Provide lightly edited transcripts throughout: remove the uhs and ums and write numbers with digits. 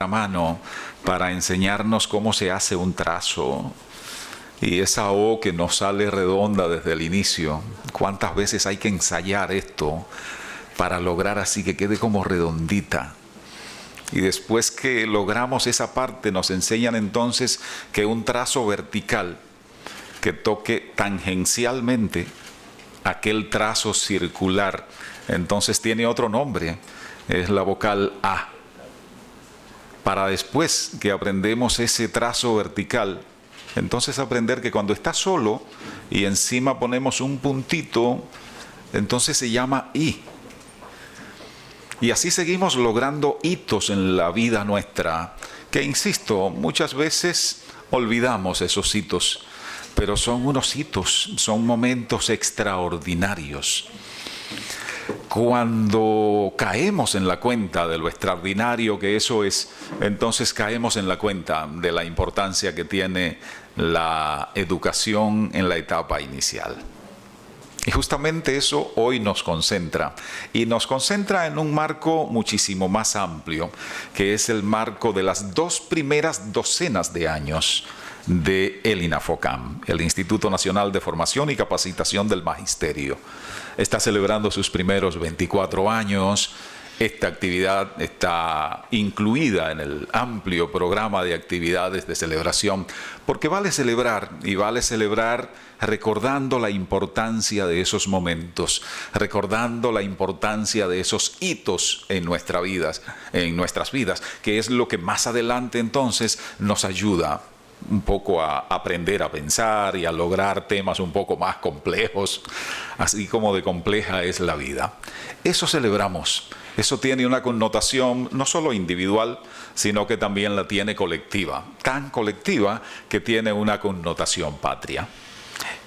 la mano para enseñarnos cómo se hace un trazo. Y esa O que nos sale redonda desde el inicio, ¿cuántas veces hay que ensayar esto para lograr así que quede como redondita? Y después que logramos esa parte, nos enseñan entonces que un trazo vertical que toque tangencialmente aquel trazo circular, entonces tiene otro nombre, es la vocal A. Para después que aprendemos ese trazo vertical, entonces aprender que cuando está solo y encima ponemos un puntito, entonces se llama I. Y así seguimos logrando hitos en la vida nuestra, que insisto, muchas veces olvidamos esos hitos, pero son unos hitos, son momentos extraordinarios. Cuando caemos en la cuenta de lo extraordinario que eso es, entonces caemos en la cuenta de la importancia que tiene la educación en la etapa inicial. Y justamente eso hoy nos concentra, y nos concentra en un marco muchísimo más amplio, que es el marco de las 2 primeras docenas de años de el INAFOCAM, el Instituto Nacional de Formación y Capacitación del Magisterio. Está celebrando sus primeros 24 años. Esta actividad está incluida en el amplio programa de actividades de celebración, porque vale celebrar, y vale celebrar recordando la importancia de esos momentos, recordando la importancia de esos hitos en nuestras vidas, que es lo que más adelante entonces nos ayuda un poco a aprender a pensar y a lograr temas un poco más complejos, así como de compleja es la vida. Eso celebramos. Eso tiene una connotación no solo individual, sino que también la tiene colectiva, tan colectiva que tiene una connotación patria.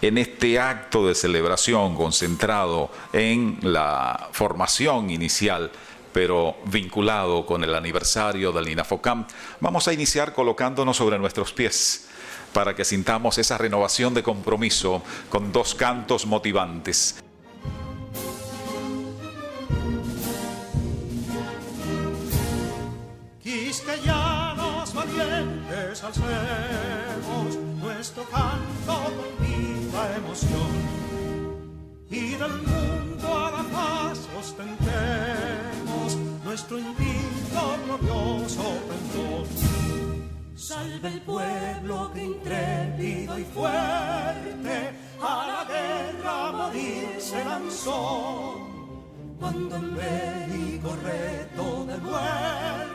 En este acto de celebración concentrado en la formación inicial, pero vinculado con el aniversario del INAFOCAM, vamos a iniciar colocándonos sobre nuestros pies para que sintamos esa renovación de compromiso con 2 cantos motivantes. Quisqueyanos valientes alcemos nuestro canto con viva emoción, y del mundo a la paz ostentemos nuestro invicto glorioso pendón. Salve el pueblo que intrépido y fuerte a la guerra a morir se lanzó, cuando en bélico reto de muerte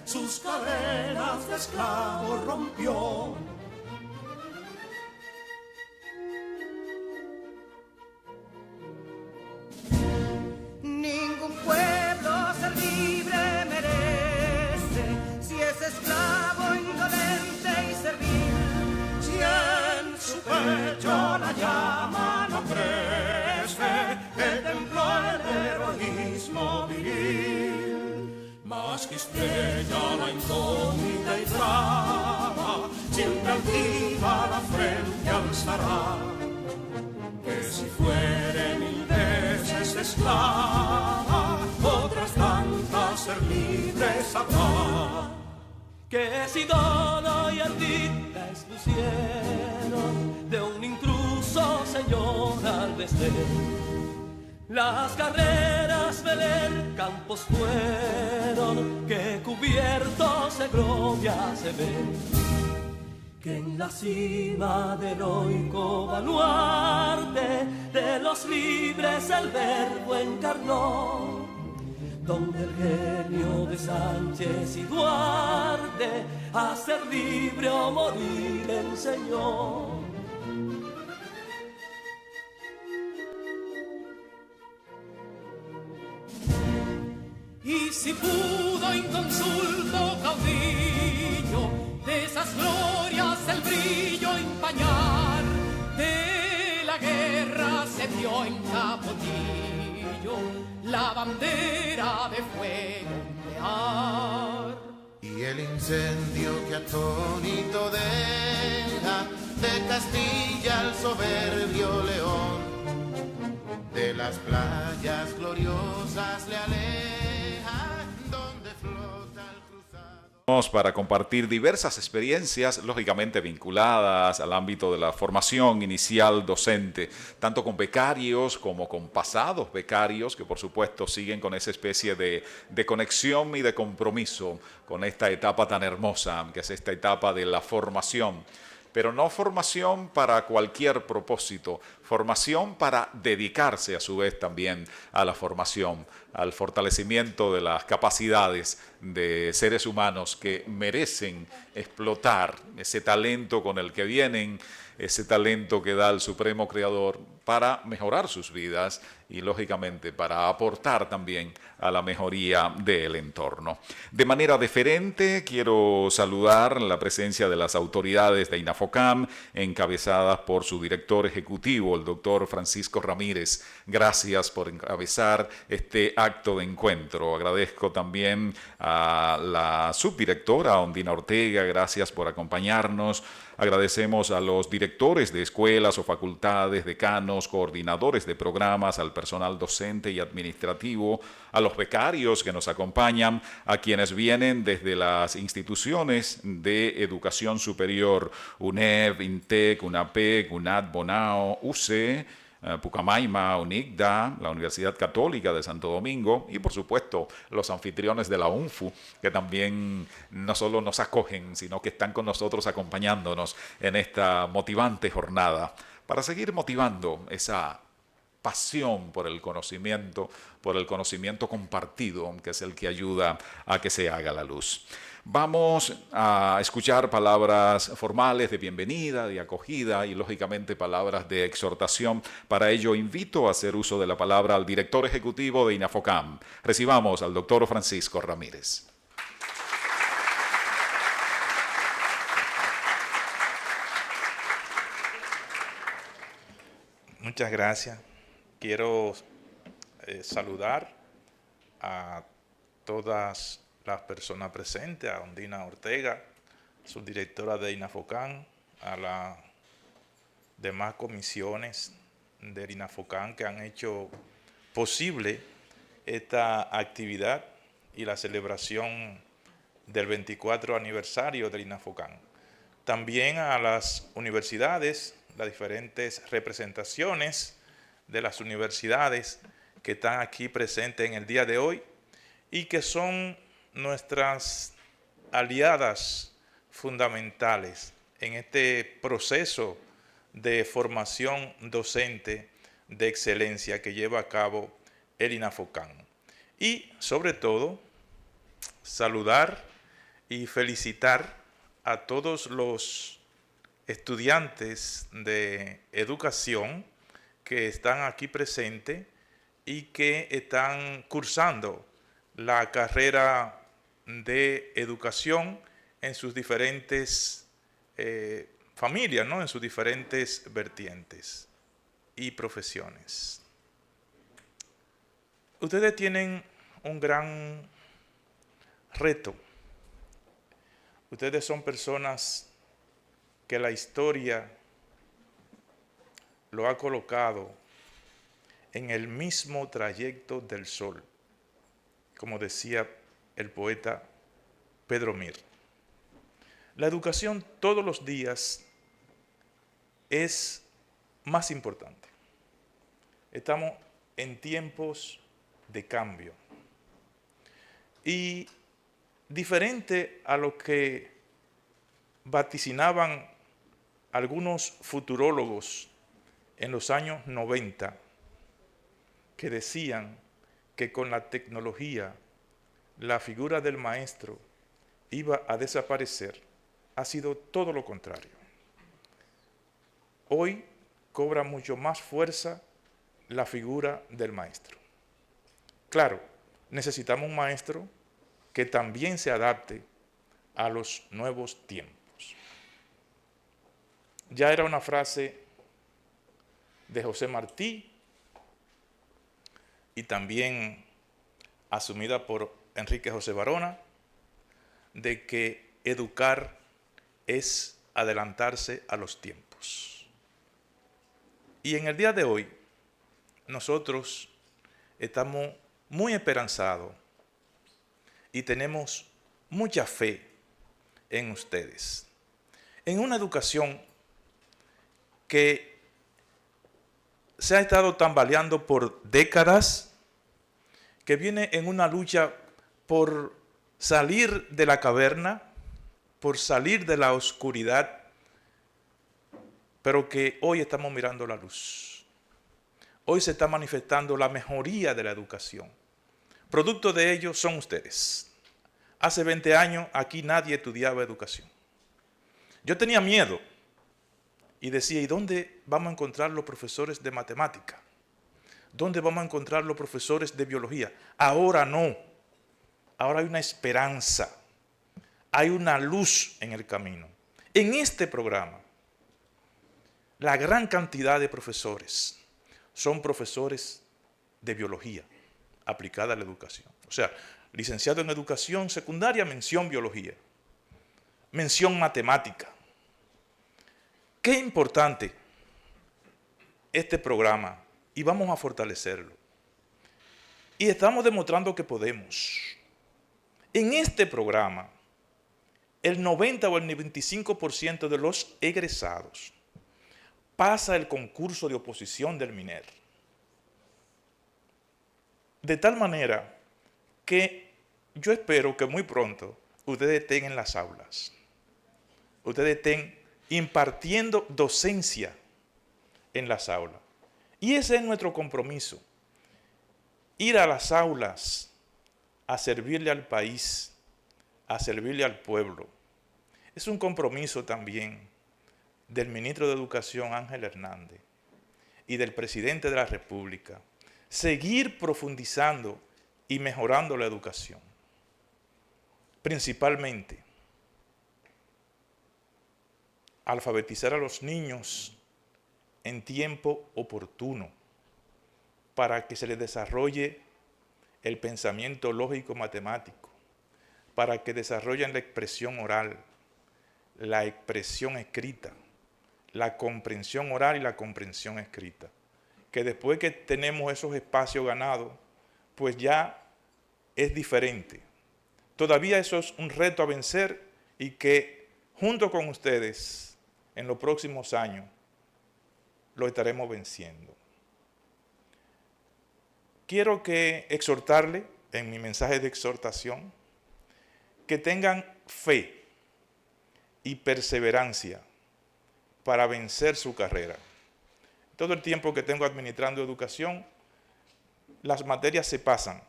sus cadenas de esclavos rompió. Ningún pueblo ser libre merece si es esclavo, indolente y servil. Si en su pecho la llama no crece, que templó el heroísmo viril. Más que estrella la incógnita y brava, siempre altiva la frente alzará, que si fuere 1000 veces esclava, otras tantas ser libre sabrá. Que si Dono y Ardita expusieron de un intruso señor al desdén, las carreras Belén campos fueron, que cubiertos de gloria se ven, que en la cima del heroico baluarte de los libres el verbo encarnó, donde el genio de Sánchez y Duarte a ser libre o morir enseñó. Y si pudo inconsulto caudillo de esas glorias el brillo empañar, de la guerra se vio en Capotillo la bandera de fuego ondear. Y el incendio que atónito deja de Castilla al soberbio león, de las playas gloriosas le aleja donde flota el cruzado. para compartir diversas experiencias, lógicamente vinculadas al ámbito de la formación inicial docente, tanto con becarios como con pasados becarios, que por supuesto siguen con esa especie de conexión y de compromiso con esta etapa tan hermosa, que es esta etapa de la formación. Pero no formación para cualquier propósito, formación para dedicarse a su vez también a la formación, al fortalecimiento de las capacidades de seres humanos que merecen explotar ese talento con el que vienen, ese talento que da el Supremo Creador para mejorar sus vidas y lógicamente para aportar también a la mejoría del entorno. De manera deferente quiero saludar la presencia de las autoridades de INAFOCAM, encabezadas por su director ejecutivo, el doctor Francisco Ramírez. Gracias por encabezar este acto de encuentro. Agradezco también a la subdirectora Ondina Ortega, gracias por acompañarnos. Agradecemos a los directores de escuelas o facultades, decanos, coordinadores de programas, al personal docente y administrativo, a los becarios que nos acompañan, a quienes vienen desde las instituciones de educación superior, UNEV, INTEC, UNAPEC, UNAD, Bonao, UCE, Pucamaima, UNICDA, la Universidad Católica de Santo Domingo y por supuesto los anfitriones de la UNFU que también no solo nos acogen sino que están con nosotros acompañándonos en esta motivante jornada para seguir motivando esa pasión por el conocimiento compartido que es el que ayuda a que se haga la luz. Vamos a escuchar palabras formales de bienvenida, de acogida y lógicamente palabras de exhortación. Para ello invito a hacer uso de la palabra al director ejecutivo de INAFOCAM. Recibamos al doctor Francisco Ramírez. Muchas gracias. Quiero saludar a todas las personas presentes, a Ondina Ortega, subdirectora de INAFOCAM, a las demás comisiones del INAFOCAM que han hecho posible esta actividad y la celebración del 24 aniversario del INAFOCAM. También a las universidades, las diferentes representaciones de las universidades que están aquí presentes en el día de hoy y que son nuestras aliadas fundamentales en este proceso de formación docente de excelencia que lleva a cabo el INAFOCAM. Y sobre todo, saludar y felicitar a todos los estudiantes de educación que están aquí presentes y que están cursando la carrera de educación en sus diferentes familias, ¿no? En sus diferentes vertientes y profesiones. Ustedes tienen un gran reto. Ustedes son personas que la historia lo ha colocado en el mismo trayecto del sol, como decía el poeta Pedro Mir. La educación todos los días es más importante. Estamos en tiempos de cambio. Y diferente a lo que vaticinaban algunos futurólogos en los años 90, que decían que con la tecnología la figura del maestro iba a desaparecer, ha sido todo lo contrario. Hoy cobra mucho más fuerza la figura del maestro. Claro, necesitamos un maestro que también se adapte a los nuevos tiempos. Ya era una frase de José Martí y también asumida por Enrique José Barona, de que educar es adelantarse a los tiempos. Y en el día de hoy, nosotros estamos muy esperanzados y tenemos mucha fe en ustedes. En una educación que se ha estado tambaleando por décadas, que viene en una lucha por salir de la caverna, por salir de la oscuridad, pero que hoy estamos mirando la luz. Hoy se está manifestando la mejoría de la educación. Producto de ello son ustedes. Hace 20 años aquí nadie estudiaba educación. Yo tenía miedo y decía, ¿y dónde vamos a encontrar los profesores de matemática? ¿Dónde vamos a encontrar los profesores de biología? Ahora no. Ahora hay una esperanza. Hay una luz en el camino. En este programa, la gran cantidad de profesores son profesores de biología aplicada a la educación. O sea, licenciado en educación secundaria, mención biología, mención matemática. Qué importante este programa y vamos a fortalecerlo. Y estamos demostrando que podemos. En este programa, el 90 o el 95% de los egresados pasa el concurso de oposición del MINER. De tal manera que yo espero que muy pronto ustedes estén en las aulas, ustedes estén impartiendo docencia en las aulas. Y ese es nuestro compromiso, ir a las aulas a servirle al país, a servirle al pueblo. Es un compromiso también del ministro de Educación, Ángel Hernández, y del presidente de la República, seguir profundizando y mejorando la educación. Principalmente, alfabetizar a los niños en tiempo oportuno para que se les desarrolle el pensamiento lógico matemático, para que desarrollen la expresión oral, la expresión escrita, la comprensión oral y la comprensión escrita. Que después que tenemos esos espacios ganados, pues ya es diferente. Todavía eso es un reto a vencer y que junto con ustedes en los próximos años lo estaremos venciendo. Quiero exhortarle en mi mensaje de exhortación que tengan fe y perseverancia para vencer su carrera. Todo el tiempo que tengo administrando educación, las materias se pasan,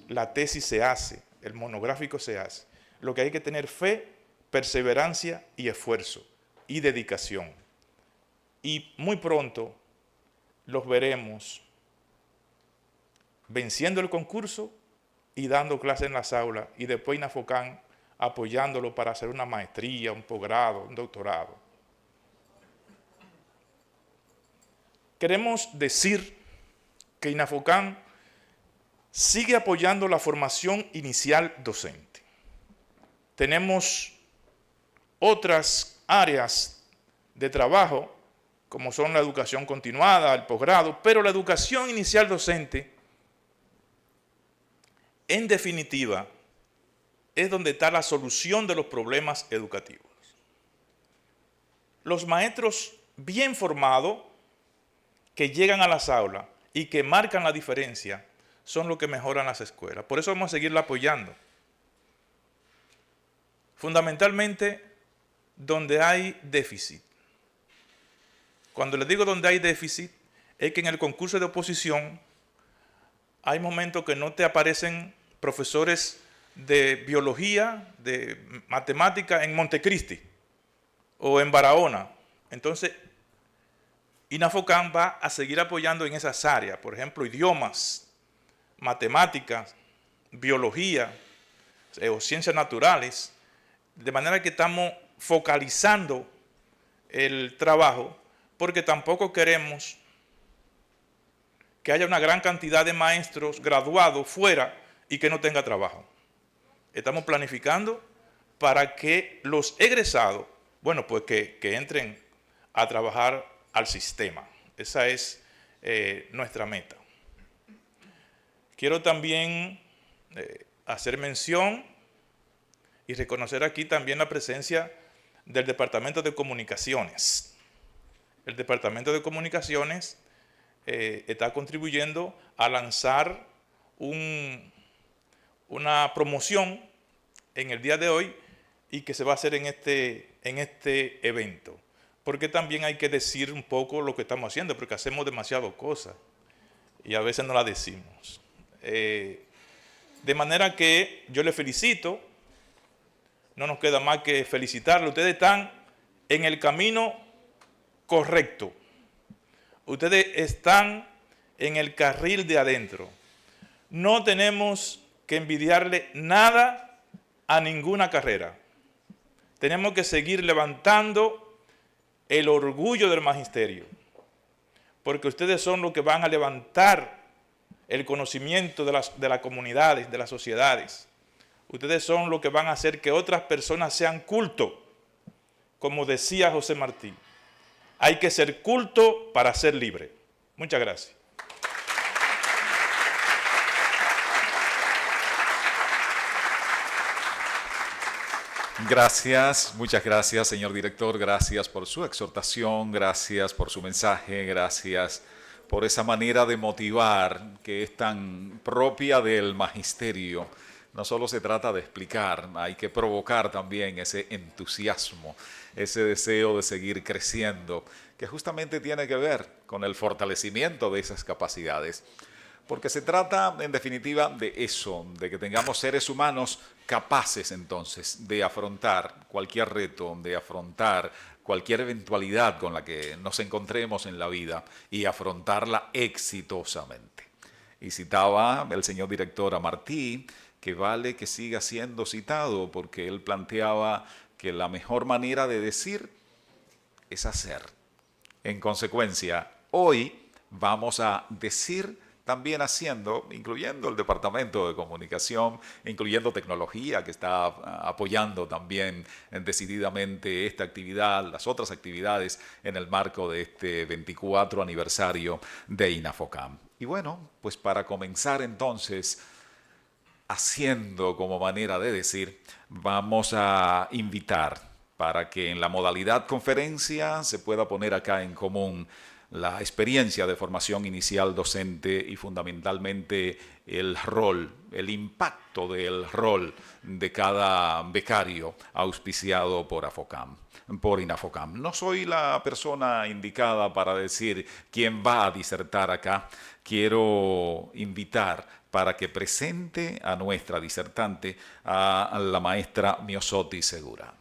la tesis se hace, el monográfico se hace. Lo que hay que tener fe, perseverancia y esfuerzo y dedicación. Y muy pronto los veremos venciendo el concurso y dando clases en las aulas y después INAFOCAN apoyándolo para hacer una maestría, un posgrado, un doctorado. Queremos decir que INAFOCAN sigue apoyando la formación inicial docente. Tenemos otras áreas de trabajo, como son la educación continuada, el posgrado, pero la educación inicial docente, en definitiva, es donde está la solución de los problemas educativos. Los maestros bien formados que llegan a las aulas y que marcan la diferencia son los que mejoran las escuelas. Por eso vamos a seguirla apoyando. Fundamentalmente, donde hay déficit. Cuando les digo donde hay déficit, es que en el concurso de oposición hay momentos que no te aparecen profesores de biología, de matemática en Montecristi o en Barahona. Entonces, INAFOCAN va a seguir apoyando en esas áreas, por ejemplo, idiomas, matemáticas, biología o ciencias naturales, de manera que estamos focalizando el trabajo, porque tampoco queremos que haya una gran cantidad de maestros graduados fuera y que no tenga trabajo. Estamos planificando para que los egresados, bueno, pues que entren a trabajar al sistema. Esa es nuestra meta. Quiero también hacer mención y reconocer aquí también la presencia del Departamento de Comunicaciones. El Departamento de Comunicaciones está contribuyendo a lanzar una promoción en el día de hoy y que se va a hacer en este evento. Porque también hay que decir un poco lo que estamos haciendo, porque hacemos demasiadas cosas y a veces no las decimos. De manera que yo les felicito, no nos queda más que felicitarles. Ustedes están en el camino correcto. Ustedes están en el carril de adentro. No tenemos que envidiarle nada a ninguna carrera. Tenemos que seguir levantando el orgullo del magisterio, porque ustedes son los que van a levantar el conocimiento de las comunidades, de las sociedades. Ustedes son los que van a hacer que otras personas sean cultos. Como decía José Martí, hay que ser culto para ser libre. Muchas gracias. Gracias, muchas gracias, señor director. Gracias por su exhortación, gracias por su mensaje, gracias por esa manera de motivar que es tan propia del magisterio. No solo se trata de explicar, hay que provocar también ese entusiasmo, ese deseo de seguir creciendo, que justamente tiene que ver con el fortalecimiento de esas capacidades. Porque se trata, en definitiva, de eso, de que tengamos seres humanos capaces, entonces, de afrontar cualquier reto, de afrontar cualquier eventualidad con la que nos encontremos en la vida y afrontarla exitosamente. Y citaba el señor director a Martí, que vale que siga siendo citado, porque él planteaba que la mejor manera de decir es hacer. En consecuencia, hoy vamos a decir también haciendo, incluyendo el Departamento de Comunicación, incluyendo tecnología que está apoyando también decididamente esta actividad, las otras actividades en el marco de este 24 aniversario de INAFOCAM. Y bueno, pues para comenzar entonces, haciendo como manera de decir, vamos a invitar para que en la modalidad conferencia se pueda poner acá en común la experiencia de formación inicial docente y fundamentalmente el rol, el impacto del rol de cada becario auspiciado por AFOCAM, por INAFOCAM. No soy la persona indicada para decir quién va a disertar acá. Quiero invitar para que presente a nuestra disertante, a la maestra Miosotti Segura.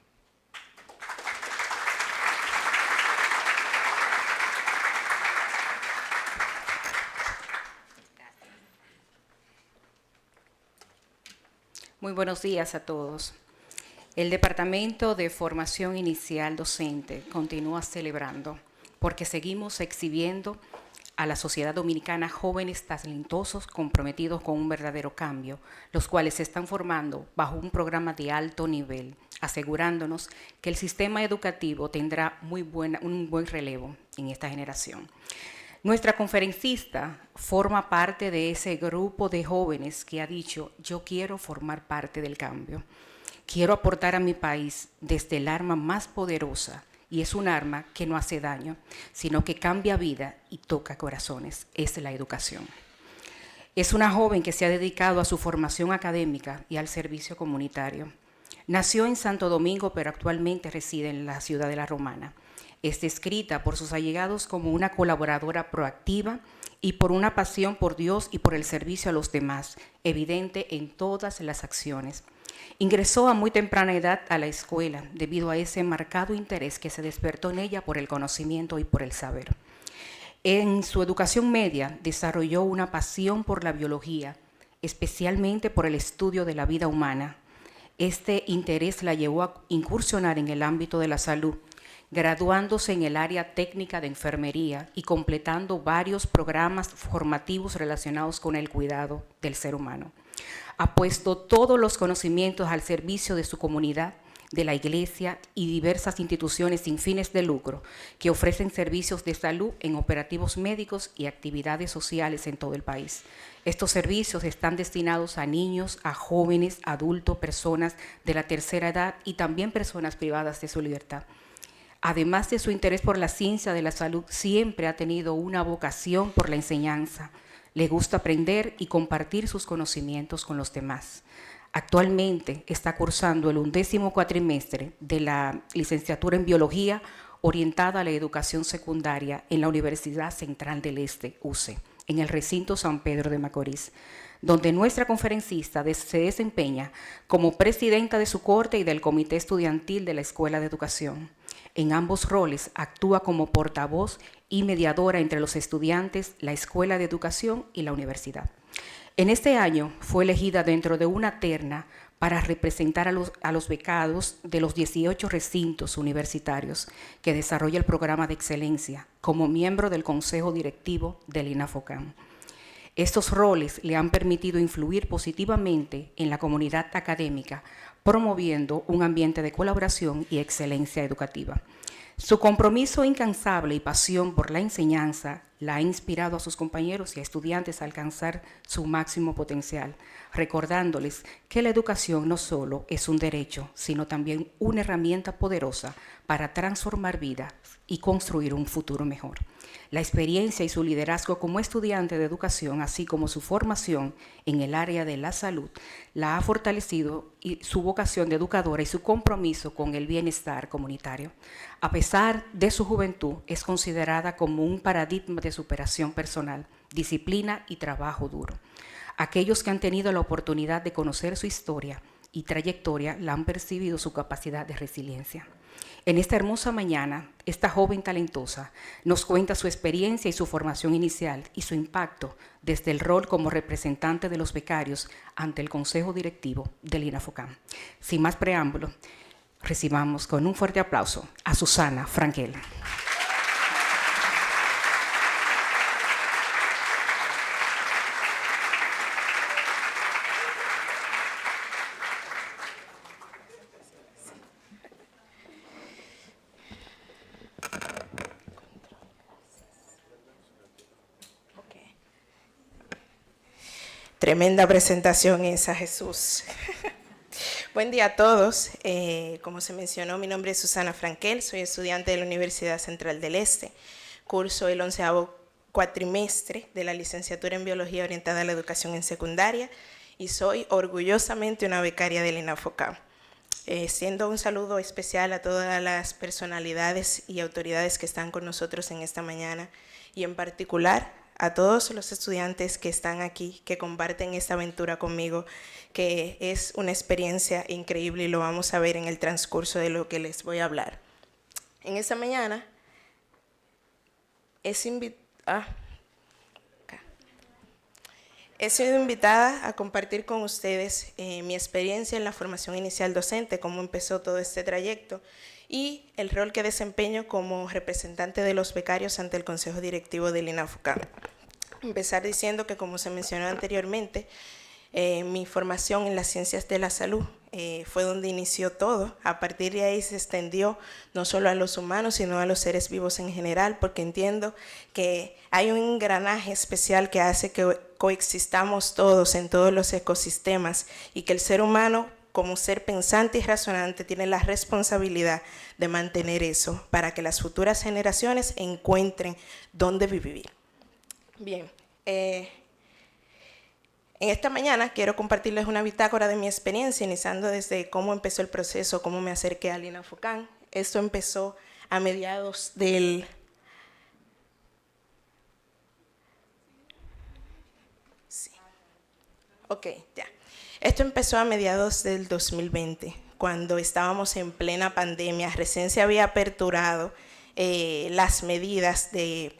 Muy buenos días a todos. El Departamento de Formación Inicial Docente continúa celebrando porque seguimos exhibiendo a la sociedad dominicana jóvenes talentosos comprometidos con un verdadero cambio, los cuales se están formando bajo un programa de alto nivel, asegurándonos que el sistema educativo tendrá un buen relevo en esta generación. Nuestra conferencista forma parte de ese grupo de jóvenes que ha dicho, yo quiero formar parte del cambio. Quiero aportar a mi país desde el arma más poderosa, y es un arma que no hace daño, sino que cambia vida y toca corazones, es la educación. Es una joven que se ha dedicado a su formación académica y al servicio comunitario. Nació en Santo Domingo, pero actualmente reside en la ciudad de La Romana. Es descrita por sus allegados como una colaboradora proactiva y por una pasión por Dios y por el servicio a los demás, evidente en todas las acciones. Ingresó a muy temprana edad a la escuela debido a ese marcado interés que se despertó en ella por el conocimiento y por el saber. En su educación media desarrolló una pasión por la biología, especialmente por el estudio de la vida humana. Este interés la llevó a incursionar en el ámbito de la salud, graduándose en el área técnica de enfermería y completando varios programas formativos relacionados con el cuidado del ser humano. Ha puesto todos los conocimientos al servicio de su comunidad, de la Iglesia y diversas instituciones sin fines de lucro que ofrecen servicios de salud en operativos médicos y actividades sociales en todo el país. Estos servicios están destinados a niños, a jóvenes, adultos, personas de la tercera edad y también personas privadas de su libertad. Además de su interés por la ciencia de la salud, siempre ha tenido una vocación por la enseñanza. Le gusta aprender y compartir sus conocimientos con los demás. Actualmente está cursando el 11º cuatrimestre de la licenciatura en Biología orientada a la educación secundaria en la Universidad Central del Este, UCE, en el recinto San Pedro de Macorís, donde nuestra conferencista se desempeña como presidenta de su corte y del comité estudiantil de la Escuela de Educación. En ambos roles actúa como portavoz y mediadora entre los estudiantes, la Escuela de Educación y la universidad. En este año fue elegida dentro de una terna para representar a los becados de los 18 recintos universitarios que desarrolla el programa de excelencia como miembro del Consejo Directivo del INAFOCAM. Estos roles le han permitido influir positivamente en la comunidad académica, promoviendo un ambiente de colaboración y excelencia educativa. Su compromiso incansable y pasión por la enseñanza la ha inspirado a sus compañeros y a estudiantes a alcanzar su máximo potencial, recordándoles que la educación no solo es un derecho, sino también una herramienta poderosa para transformar vidas y construir un futuro mejor. La experiencia y su liderazgo como estudiante de educación, así como su formación en el área de la salud, la ha fortalecido y su vocación de educadora y su compromiso con el bienestar comunitario. A pesar de su juventud, es considerada como un paradigma de superación personal, disciplina y trabajo duro. Aquellos que han tenido la oportunidad de conocer su historia y trayectoria la han percibido su capacidad de resiliencia. En esta hermosa mañana, esta joven talentosa nos cuenta su experiencia y su formación inicial y su impacto desde el rol como representante de los becarios ante el Consejo Directivo del INAFOCAM. Sin más preámbulo, recibamos con un fuerte aplauso a Susana Frankel. Tremenda presentación esa, Jesús. Buen día a todos. Como se mencionó, mi nombre es Susana Frankel, soy estudiante de la Universidad Central del Este. Curso el 11º cuatrimestre de la licenciatura en Biología orientada a la educación en secundaria y soy orgullosamente una becaria del INAFOCAM. Siendo un saludo especial a todas las personalidades y autoridades que están con nosotros en esta mañana y en particular a todos los estudiantes que están aquí, que comparten esta aventura conmigo, que es una experiencia increíble y lo vamos a ver en el transcurso de lo que les voy a hablar. En esta mañana he sido invitada a compartir con ustedes mi experiencia en la formación inicial docente, cómo empezó todo este trayecto y el rol que desempeño como representante de los becarios ante el Consejo Directivo del INAFOCAM. Empezar diciendo que, como se mencionó anteriormente, mi formación en las ciencias de la salud fue donde inició todo. A partir de ahí se extendió no solo a los humanos, sino a los seres vivos en general, porque entiendo que hay un engranaje especial que hace que coexistamos todos en todos los ecosistemas y que el ser humano, como ser pensante y razonante, tiene la responsabilidad de mantener eso para que las futuras generaciones encuentren dónde vivir. Bien, en esta mañana quiero compartirles una bitácora de mi experiencia, iniciando desde cómo empezó el proceso, cómo me acerqué al INAFOCAM. Esto empezó a mediados del... Sí. Ok, ya. Esto empezó a mediados del 2020, cuando estábamos en plena pandemia. Recién se había aperturado las medidas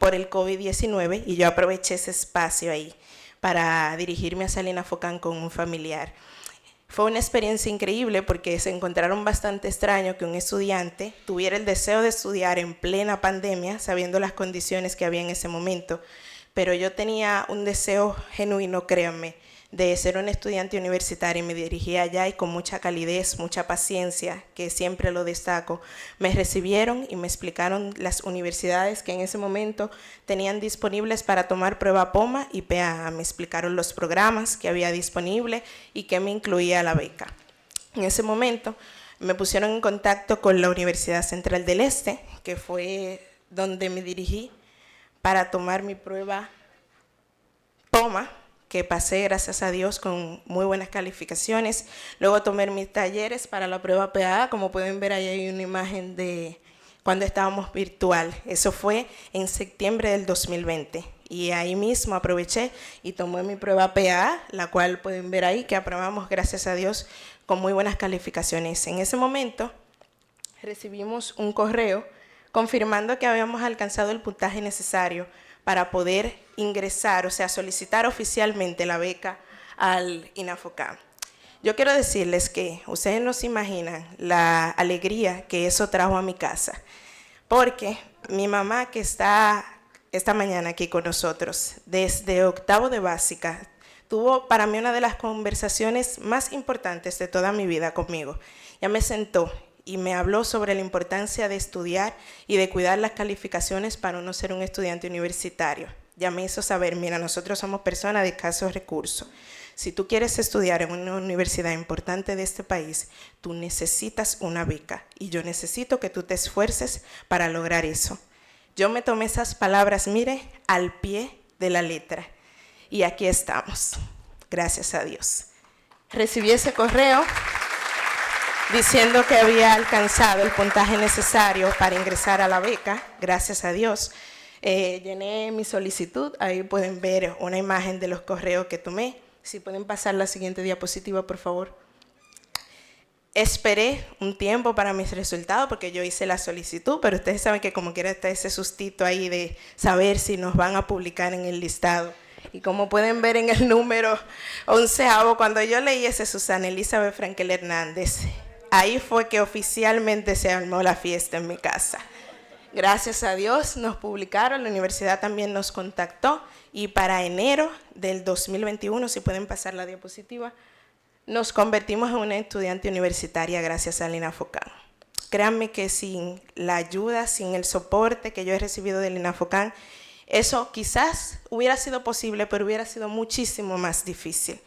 por el COVID-19 y yo aproveché ese espacio ahí para dirigirme hacia el INAFOCAM con un familiar. Fue una experiencia increíble porque se encontraron bastante extraño que un estudiante tuviera el deseo de estudiar en plena pandemia, sabiendo las condiciones que había en ese momento, pero yo tenía un deseo genuino, créanme, de ser una estudiante universitaria y me dirigí allá y con mucha calidez, mucha paciencia, que siempre lo destaco, me recibieron y me explicaron las universidades que en ese momento tenían disponibles para tomar prueba POMA y PAA. Me explicaron los programas que había disponible y que me incluía la beca. En ese momento me pusieron en contacto con la Universidad Central del Este, que fue donde me dirigí para tomar mi prueba POMA, que pasé, gracias a Dios, con muy buenas calificaciones. Luego tomé mis talleres para la prueba PAA. Como pueden ver, ahí hay una imagen de cuando estábamos virtual. Eso fue en septiembre del 2020. Y ahí mismo aproveché y tomé mi prueba PAA, la cual pueden ver ahí, que aprobamos, gracias a Dios, con muy buenas calificaciones. En ese momento recibimos un correo confirmando que habíamos alcanzado el puntaje necesario para poder ingresar, o sea, solicitar oficialmente la beca al INAFOCAN. Yo quiero decirles que ustedes no se imaginan la alegría que eso trajo a mi casa, porque mi mamá, que está esta mañana aquí con nosotros, desde octavo de básica, tuvo para mí una de las conversaciones más importantes de toda mi vida conmigo. Ya me sentó y me habló sobre la importancia de estudiar y de cuidar las calificaciones para uno ser un estudiante universitario. Ya me hizo saber, mira, nosotros somos personas de escasos recursos. Si tú quieres estudiar en una universidad importante de este país, tú necesitas una beca y yo necesito que tú te esfuerces para lograr eso. Yo me tomé esas palabras, mire, al pie de la letra y aquí estamos, gracias a Dios. Recibí ese correo diciendo que había alcanzado el puntaje necesario para ingresar a la beca, gracias a Dios. Llené mi solicitud, ahí pueden ver una imagen de los correos que tomé. Si pueden pasar la siguiente diapositiva, por favor. Esperé un tiempo para mis resultados porque yo hice la solicitud, pero ustedes saben que como quiera está ese sustito ahí de saber si nos van a publicar en el listado. Y como pueden ver en el número 11avo, cuando yo leí ese Susana Elizabeth Frankel Hernández, ahí fue que oficialmente se armó la fiesta en mi casa. Gracias a Dios nos publicaron, la universidad también nos contactó y para enero del 2021, si pueden pasar la diapositiva, nos convertimos en una estudiante universitaria gracias al INAFOCAN. Créanme que sin la ayuda, sin el soporte que yo he recibido del INAFOCAN, eso quizás hubiera sido posible, pero hubiera sido muchísimo más difícil.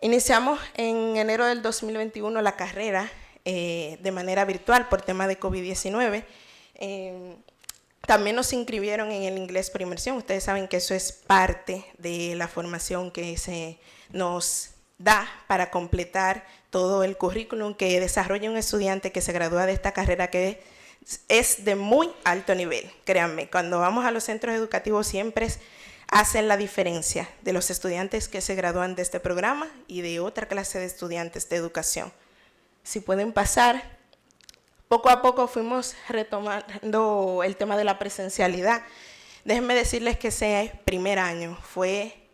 Iniciamos en enero del 2021 la carrera de manera virtual por tema de COVID-19. También nos inscribieron en el inglés por inmersión. Ustedes saben que eso es parte de la formación que se nos da para completar todo el currículum que desarrolla un estudiante que se gradúa de esta carrera, que es de muy alto nivel. Créanme, cuando vamos a los centros educativos siempre hacen la diferencia de los estudiantes que se gradúan de este programa y de otra clase de estudiantes de educación. Si pueden pasar. Poco a poco fuimos retomando el tema de la presencialidad. Déjenme decirles que ese primer año fue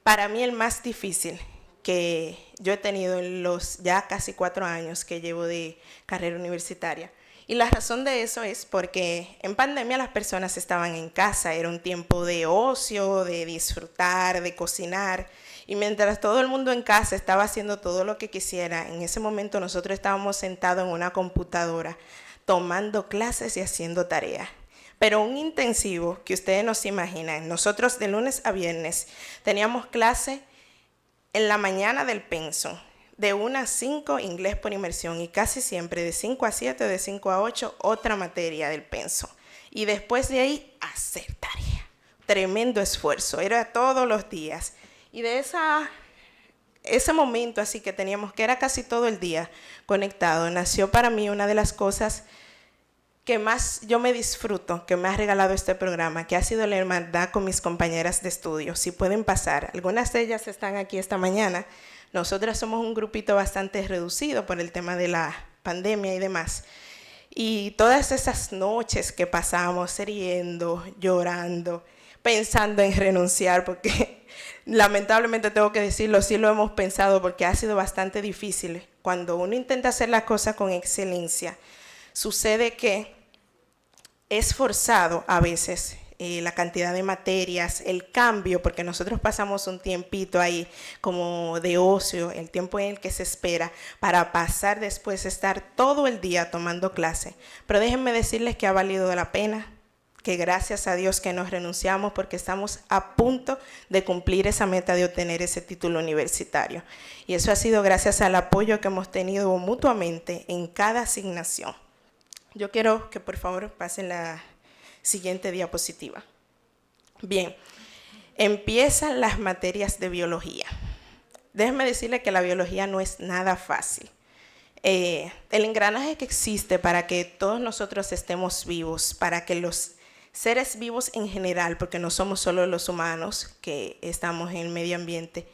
para mí el más difícil que yo he tenido en los ya casi 4 años que llevo de carrera universitaria. Y la razón de eso es porque en pandemia las personas estaban en casa, era un tiempo de ocio, de disfrutar, de cocinar. Y mientras todo el mundo en casa estaba haciendo todo lo que quisiera, en ese momento nosotros estábamos sentados en una computadora, tomando clases y haciendo tareas. Pero un intensivo que ustedes no se imaginan. Nosotros de lunes a viernes teníamos clase en la mañana del pensum, de 1 a 5 inglés por inmersión y casi siempre de 5 a 7, de 5 a 8 otra materia del pensum. Y después de ahí hacer tarea. Tremendo esfuerzo, era todos los días. Y de ese momento así que teníamos, que era casi todo el día conectado, nació para mí una de las cosas que más yo me disfruto, que me ha regalado este programa, que ha sido la hermandad con mis compañeras de estudio. Si pueden pasar, algunas de ellas están aquí esta mañana. Nosotras somos un grupito bastante reducido por el tema de la pandemia y demás. Y todas esas noches que pasamos riendo, llorando, pensando en renunciar, porque lamentablemente tengo que decirlo, sí lo hemos pensado porque ha sido bastante difícil. Cuando uno intenta hacer las cosas con excelencia, sucede que es forzado a veces la cantidad de materias, el cambio, porque nosotros pasamos un tiempito ahí como de ocio, el tiempo en el que se espera para pasar después estar todo el día tomando clase. Pero déjenme decirles que ha valido la pena, que gracias a Dios que nos renunciamos porque estamos a punto de cumplir esa meta de obtener ese título universitario. Y eso ha sido gracias al apoyo que hemos tenido mutuamente en cada asignación. Yo quiero que por favor pasen la siguiente diapositiva. Bien, empiezan las materias de biología. Déjenme decirle que la biología no es nada fácil. El engranaje que existe para que todos nosotros estemos vivos, para que los seres vivos en general, porque no somos solo los humanos que estamos en el medio ambiente,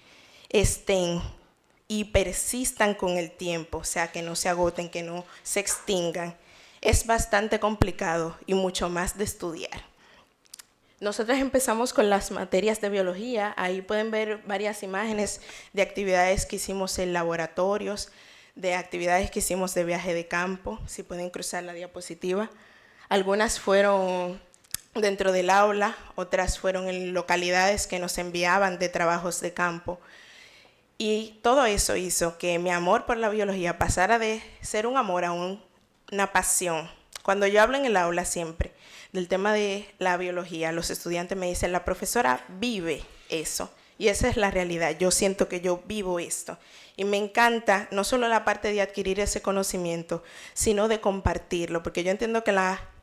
estén y persistan con el tiempo, o sea, que no se agoten, que no se extingan, es bastante complicado y mucho más de estudiar. Nosotros empezamos con las materias de biología. Ahí pueden ver varias imágenes de actividades que hicimos en laboratorios, de actividades que hicimos de viaje de campo, si pueden cruzar la diapositiva. Algunas fueron dentro del aula, otras fueron en localidades que nos enviaban de trabajos de campo. Y todo eso hizo que mi amor por la biología pasara de ser un amor a una pasión. Cuando yo hablo en el aula siempre del tema de la biología, los estudiantes me dicen, la profesora vive eso. Y esa es la realidad. Yo siento que yo vivo esto. Y me encanta no solo la parte de adquirir ese conocimiento, sino de compartirlo. Porque yo entiendo que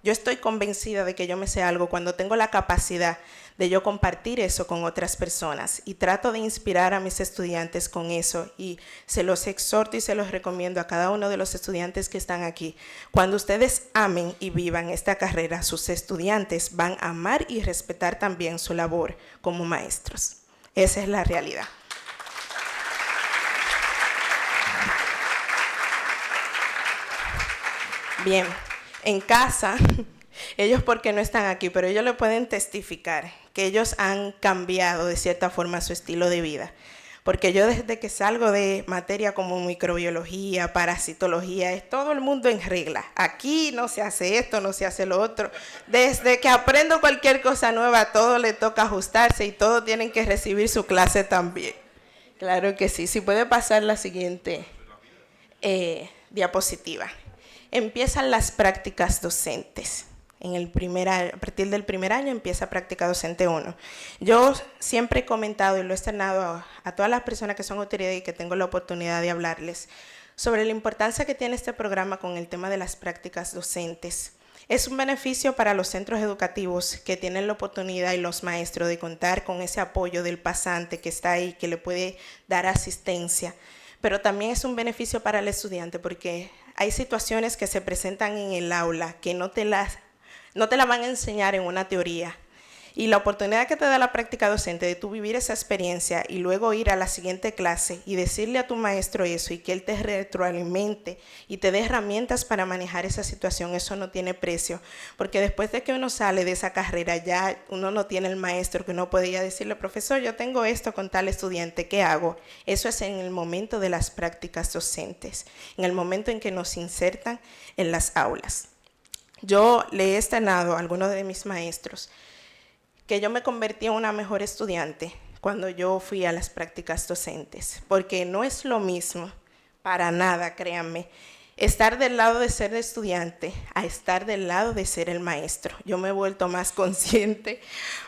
yo estoy convencida de que yo me sé algo cuando tengo la capacidad de yo compartir eso con otras personas. Y trato de inspirar a mis estudiantes con eso. Y se los exhorto y se los recomiendo a cada uno de los estudiantes que están aquí. Cuando ustedes amen y vivan esta carrera, sus estudiantes van a amar y respetar también su labor como maestros. Esa es la realidad. Bien, en casa, ellos porque no están aquí, pero ellos le pueden testificar que ellos han cambiado de cierta forma su estilo de vida. Porque yo desde que salgo de materia como microbiología, parasitología, es todo el mundo en regla. Aquí no se hace esto, no se hace lo otro. Desde que aprendo cualquier cosa nueva, todo le toca ajustarse y todos tienen que recibir su clase también. Claro que sí. Si puede pasar la siguiente diapositiva. Empiezan las prácticas docentes. A partir del primer año empieza práctica docente 1. Yo siempre he comentado y lo he externado a todas las personas que son autoridades y que tengo la oportunidad de hablarles sobre la importancia que tiene este programa con el tema de las prácticas docentes. Es un beneficio para los centros educativos que tienen la oportunidad y los maestros de contar con ese apoyo del pasante que está ahí, que le puede dar asistencia, pero también es un beneficio para el estudiante porque hay situaciones que se presentan en el aula que no te la van a enseñar en una teoría. Y la oportunidad que te da la práctica docente de tú vivir esa experiencia y luego ir a la siguiente clase y decirle a tu maestro eso y que él te retroalimente y te dé herramientas para manejar esa situación, eso no tiene precio. Porque después de que uno sale de esa carrera, ya uno no tiene el maestro que uno podía decirle, profesor, yo tengo esto con tal estudiante, ¿qué hago? Eso es en el momento de las prácticas docentes, en el momento en que nos insertan en las aulas. Yo le he externado a algunos de mis maestros que yo me convertí en una mejor estudiante cuando yo fui a las prácticas docentes, porque no es lo mismo, para nada, créanme, estar del lado de ser estudiante a estar del lado de ser el maestro. Yo me he vuelto más consciente,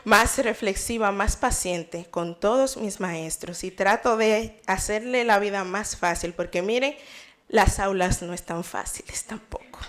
más reflexiva, más paciente con todos mis maestros y trato de hacerle la vida más fácil, porque miren, las aulas no están fáciles tampoco.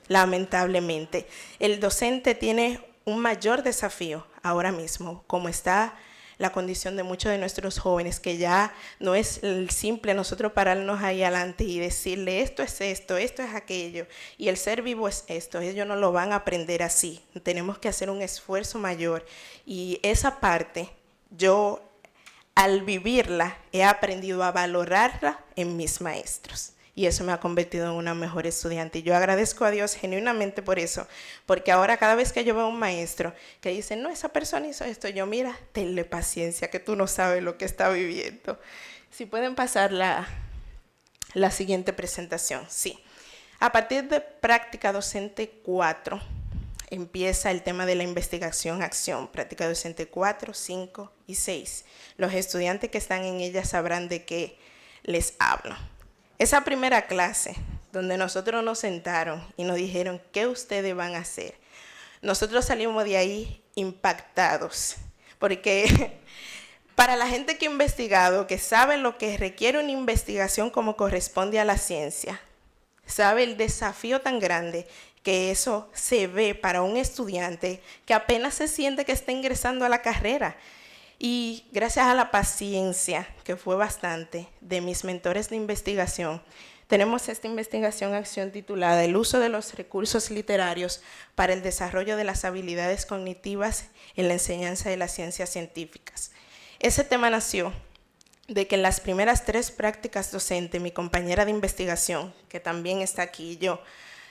Lamentablemente, el docente tiene un mayor desafío ahora mismo, como está la condición de muchos de nuestros jóvenes, que ya no es el simple nosotros pararnos ahí adelante y decirle esto es esto, esto es aquello, y el ser vivo es esto. Ellos no lo van a aprender así. Tenemos que hacer un esfuerzo mayor, y esa parte yo, al vivirla, he aprendido a valorarla en mis maestros. Y eso me ha convertido en una mejor estudiante. Y yo agradezco a Dios genuinamente por eso. Porque ahora cada vez que yo veo a un maestro que dice, no, esa persona hizo esto, yo, mira, tenle paciencia, que tú no sabes lo que está viviendo. Si pueden pasar la siguiente presentación. Sí. A partir de práctica docente 4, empieza el tema de la investigación-acción, práctica docente 4, 5 y 6. Los estudiantes que están en ella sabrán de qué les hablo. Esa primera clase, donde nosotros nos sentaron y nos dijeron, ¿qué ustedes van a hacer? Nosotros salimos de ahí impactados, porque para la gente que ha investigado, que sabe lo que requiere una investigación como corresponde a la ciencia, sabe el desafío tan grande que eso se ve para un estudiante que apenas se siente que está ingresando a la carrera. Y gracias a la paciencia, que fue bastante, de mis mentores de investigación, tenemos esta investigación-acción titulada El uso de los recursos literarios para el desarrollo de las habilidades cognitivas en la enseñanza de las ciencias científicas. Ese tema nació de que en las primeras 3 prácticas docentes, mi compañera de investigación, que también está aquí, y yo,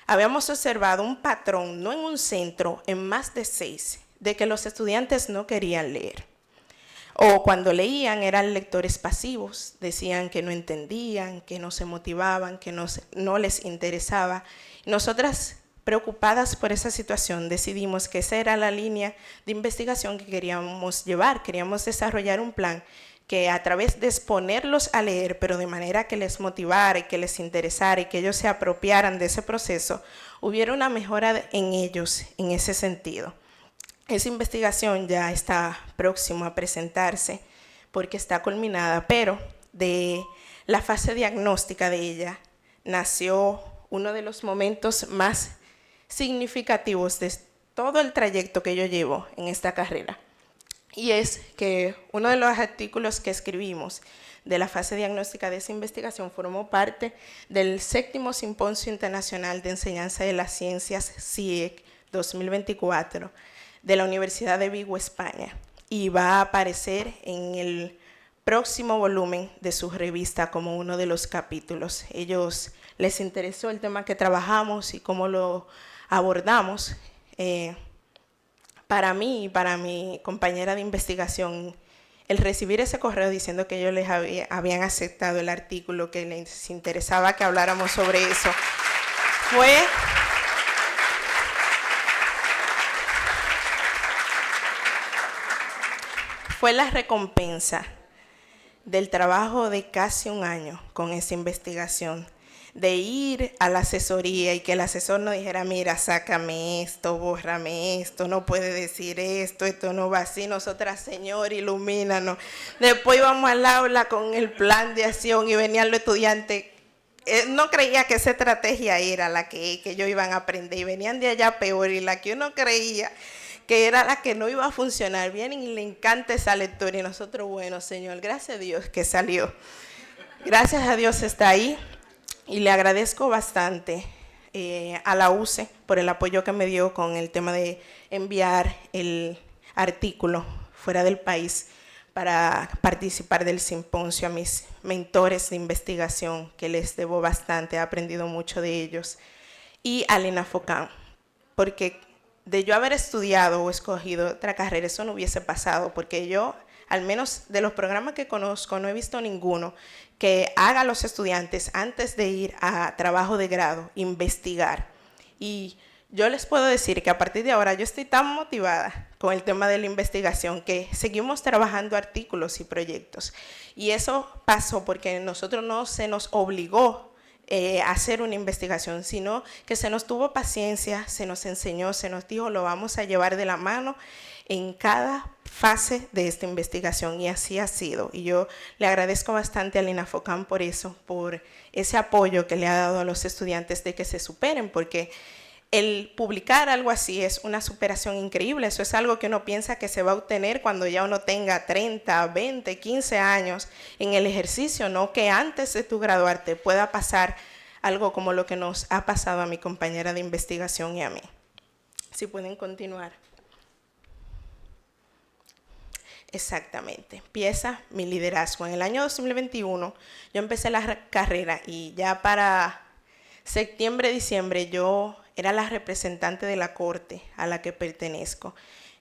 habíamos observado un patrón, no en un centro, en más de 6, de que los estudiantes no querían leer. O cuando leían eran lectores pasivos, decían que no entendían, que no se motivaban, que no les interesaba. Nosotras, preocupadas por esa situación, decidimos que esa era la línea de investigación que queríamos llevar. Queríamos desarrollar un plan que a través de exponerlos a leer, pero de manera que les motivara y que les interesara y que ellos se apropiaran de ese proceso, hubiera una mejora en ellos en ese sentido. Esa investigación ya está próxima a presentarse porque está culminada, pero de la fase diagnóstica de ella nació uno de los momentos más significativos de todo el trayecto que yo llevo en esta carrera. Y es que uno de los artículos que escribimos de la fase diagnóstica de esa investigación formó parte del 7º Simposio Internacional de Enseñanza de las Ciencias CIEC 2024 de la Universidad de Vigo, España, y va a aparecer en el próximo volumen de su revista como uno de los capítulos. Ellos les interesó el tema que trabajamos y cómo lo abordamos. Para mí y para mi compañera de investigación, el recibir ese correo diciendo que ellos les habían aceptado el artículo, que les interesaba que habláramos sobre eso, fue la recompensa del trabajo de casi un año con esa investigación, de ir a la asesoría y que el asesor nos dijera, mira, sácame esto, bórrame esto, no puede decir esto, esto no va así, nosotras, Señor, ilumínanos. Después íbamos al aula con el plan de acción y venían los estudiantes. No creía que esa estrategia era la que ellos iban a aprender y venían de allá peor, y la que uno creía que era la que no iba a funcionar, vienen y le encanta esa lectura y nosotros, bueno, Señor, gracias a Dios que salió. Gracias a Dios está ahí y le agradezco bastante a la UCE por el apoyo que me dio con el tema de enviar el artículo fuera del país para participar del simposio, a mis mentores de investigación, que les debo bastante, he aprendido mucho de ellos, y a Lina Focán, porque de yo haber estudiado o escogido otra carrera, eso no hubiese pasado, porque yo, al menos de los programas que conozco, no he visto ninguno que haga a los estudiantes antes de ir a trabajo de grado, investigar. Y yo les puedo decir que a partir de ahora yo estoy tan motivada con el tema de la investigación que seguimos trabajando artículos y proyectos. Y eso pasó porque nosotros no se nos obligó hacer una investigación, sino que se nos tuvo paciencia, se nos enseñó, se nos dijo, lo vamos a llevar de la mano en cada fase de esta investigación, y así ha sido. Y yo le agradezco bastante a Lina Focán por eso, por ese apoyo que le ha dado a los estudiantes de que se superen, porque el publicar algo así es una superación increíble. Eso es algo que uno piensa que se va a obtener cuando ya uno tenga 30, 20, 15 años en el ejercicio, no que antes de tu graduarte pueda pasar algo como lo que nos ha pasado a mi compañera de investigación y a mí. Si pueden continuar. Exactamente, empieza mi liderazgo. En el año 2021 yo empecé la carrera y ya para septiembre, diciembre yo era la representante de la corte a la que pertenezco.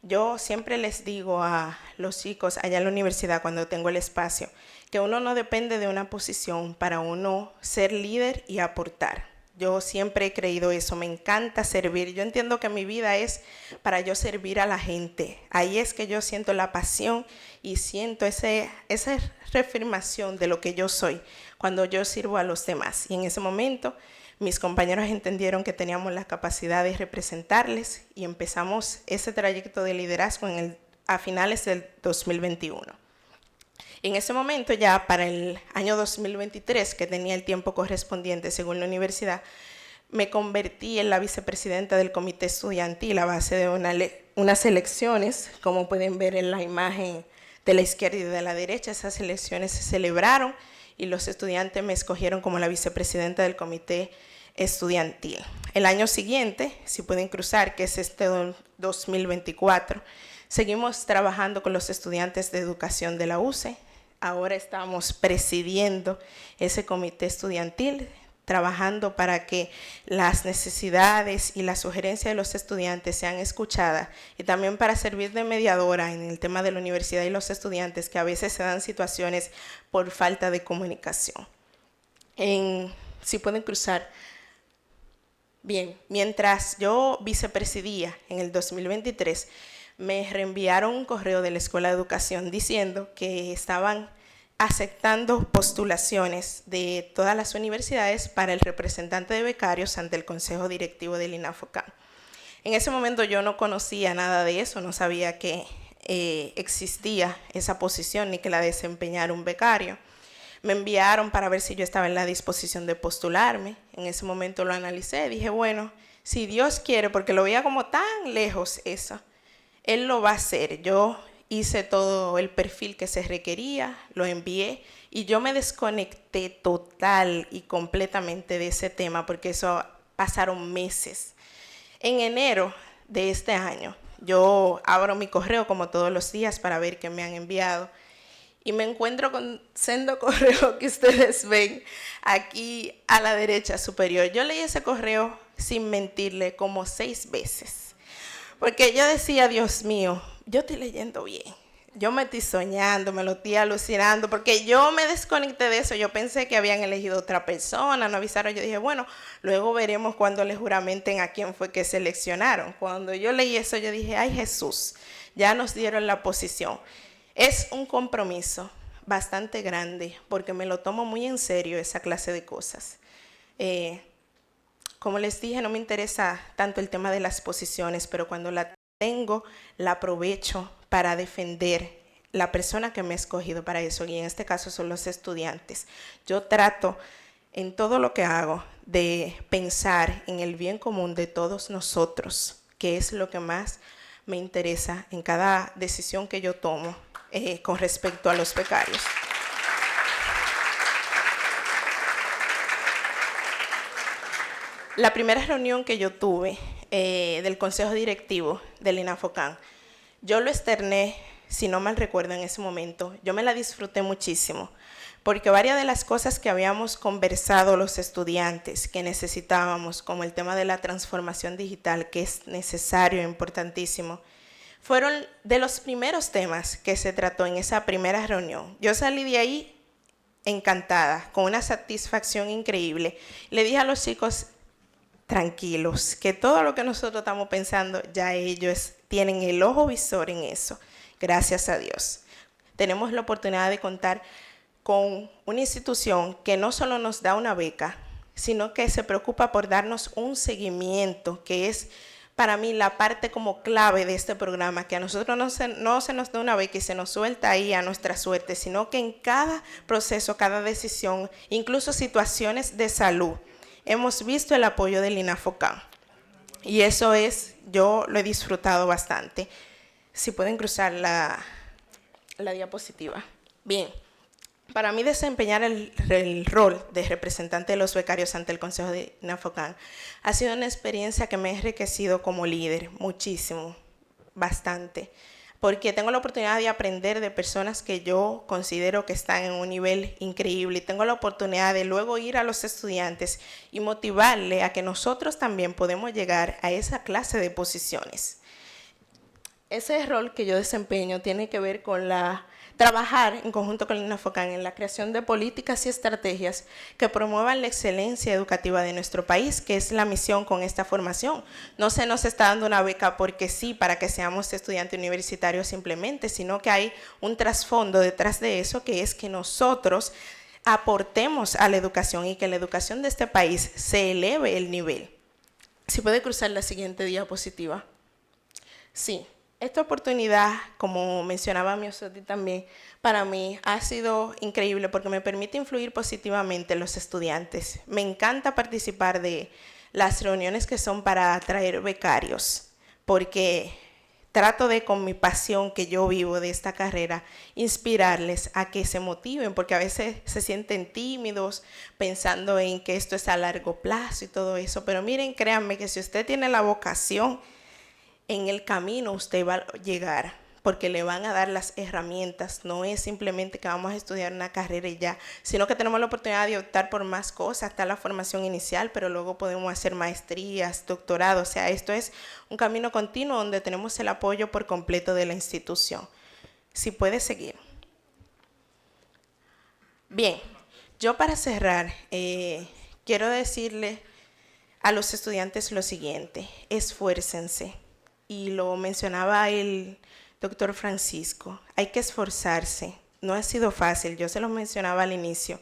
Yo siempre les digo a los chicos allá en la universidad cuando tengo el espacio que uno no depende de una posición para uno ser líder y aportar. Yo siempre he creído eso, me encanta servir. Yo entiendo que mi vida es para yo servir a la gente. Ahí es que yo siento la pasión y siento esa reafirmación de lo que yo soy cuando yo sirvo a los demás. Y en ese momento mis compañeros entendieron que teníamos la capacidad de representarles y empezamos ese trayecto de liderazgo a finales del 2021. En ese momento, ya para el año 2023, que tenía el tiempo correspondiente según la universidad, me convertí en la vicepresidenta del comité estudiantil a base de unas elecciones, como pueden ver en la imagen de la izquierda y de la derecha. Esas elecciones se celebraron y los estudiantes me escogieron como la vicepresidenta del comité estudiantil. El año siguiente, si pueden cruzar, que es este 2024, seguimos trabajando con los estudiantes de educación de la UCE. Ahora estamos presidiendo ese comité estudiantil, trabajando para que las necesidades y las sugerencias de los estudiantes sean escuchadas y también para servir de mediadora en el tema de la universidad y los estudiantes, que a veces se dan situaciones por falta de comunicación. Si pueden cruzar. Bien, mientras yo vicepresidía en el 2023, me reenviaron un correo de la Escuela de Educación diciendo que estaban aceptando postulaciones de todas las universidades para el representante de becarios ante el Consejo Directivo del INAFOCAN. En ese momento yo no conocía nada de eso, no sabía que existía esa posición ni que la desempeñara un becario. Me enviaron para ver si yo estaba en la disposición de postularme. En ese momento lo analicé, dije, bueno, si Dios quiere, porque lo veía como tan lejos eso, Él lo va a hacer. Yo hice todo el perfil que se requería, lo envié y yo me desconecté total y completamente de ese tema porque eso pasaron meses. En enero de este año, yo abro mi correo como todos los días para ver qué me han enviado y me encuentro con sendo correo que ustedes ven aquí a la derecha superior. Yo leí ese correo sin mentirle como 6 veces. Porque yo decía, Dios mío, yo estoy leyendo bien. Yo me estoy soñando, me lo estoy alucinando, porque yo me desconecté de eso. Yo pensé que habían elegido otra persona, no avisaron. Yo dije, bueno, luego veremos cuando les juramenten a quién fue que seleccionaron. Cuando yo leí eso, yo dije, ay Jesús, ya nos dieron la posición. Es un compromiso bastante grande, porque me lo tomo muy en serio esa clase de cosas. Como les dije, no me interesa tanto el tema de las posiciones, pero cuando la tengo, la aprovecho para defender la persona que me ha escogido para eso, y en este caso son los estudiantes. Yo trato en todo lo que hago de pensar en el bien común de todos nosotros, que es lo que más me interesa en cada decisión que yo tomo con respecto a los becarios. La primera reunión que yo tuve del Consejo Directivo del INAFOCAN, yo lo externé, si no mal recuerdo en ese momento, yo me la disfruté muchísimo, porque varias de las cosas que habíamos conversado los estudiantes que necesitábamos, como el tema de la transformación digital, que es necesario e importantísimo, fueron de los primeros temas que se trató en esa primera reunión. Yo salí de ahí encantada, con una satisfacción increíble. Le dije a los chicos, tranquilos, que todo lo que nosotros estamos pensando, ya ellos tienen el ojo visor en eso, gracias a Dios. Tenemos la oportunidad de contar con una institución que no solo nos da una beca, sino que se preocupa por darnos un seguimiento, que es para mí la parte como clave de este programa, que a nosotros no se nos da una beca y se nos suelta ahí a nuestra suerte, sino que en cada proceso, cada decisión, incluso situaciones de salud, hemos visto el apoyo del INAFOCAN. Y eso yo lo he disfrutado bastante. Si pueden cruzar la diapositiva. Bien, para mí desempeñar el rol de representante de los becarios ante el Consejo de INAFOCAN ha sido una experiencia que me ha enriquecido como líder muchísimo, bastante, porque tengo la oportunidad de aprender de personas que yo considero que están en un nivel increíble y tengo la oportunidad de luego ir a los estudiantes y motivarle a que nosotros también podemos llegar a esa clase de posiciones. Ese rol que yo desempeño tiene que ver con la trabajar en conjunto con el INAFOCAN en la creación de políticas y estrategias que promuevan la excelencia educativa de nuestro país, que es la misión con esta formación. No se nos está dando una beca porque sí, para que seamos estudiantes universitarios simplemente, sino que hay un trasfondo detrás de eso, que es que nosotros aportemos a la educación y que la educación de este país se eleve el nivel. Si puede cruzar la siguiente diapositiva. Sí. Esta oportunidad, como mencionaba Miosotti también, para mí ha sido increíble porque me permite influir positivamente en los estudiantes. Me encanta participar de las reuniones que son para atraer becarios, porque trato de, con mi pasión que yo vivo de esta carrera, inspirarles a que se motiven, porque a veces se sienten tímidos pensando en que esto es a largo plazo y todo eso. Pero miren, créanme que si usted tiene la vocación, en el camino usted va a llegar, porque le van a dar las herramientas. No es simplemente que vamos a estudiar una carrera y ya, sino que tenemos la oportunidad de optar por más cosas. Está la formación inicial, pero luego podemos hacer maestrías, doctorados. O sea, esto es un camino continuo donde tenemos el apoyo por completo de la institución. Si puede seguir. Bien, yo para cerrar, quiero decirle a los estudiantes lo siguiente: esfuércense. Y lo mencionaba el doctor Francisco, hay que esforzarse. No ha sido fácil, yo se lo mencionaba al inicio.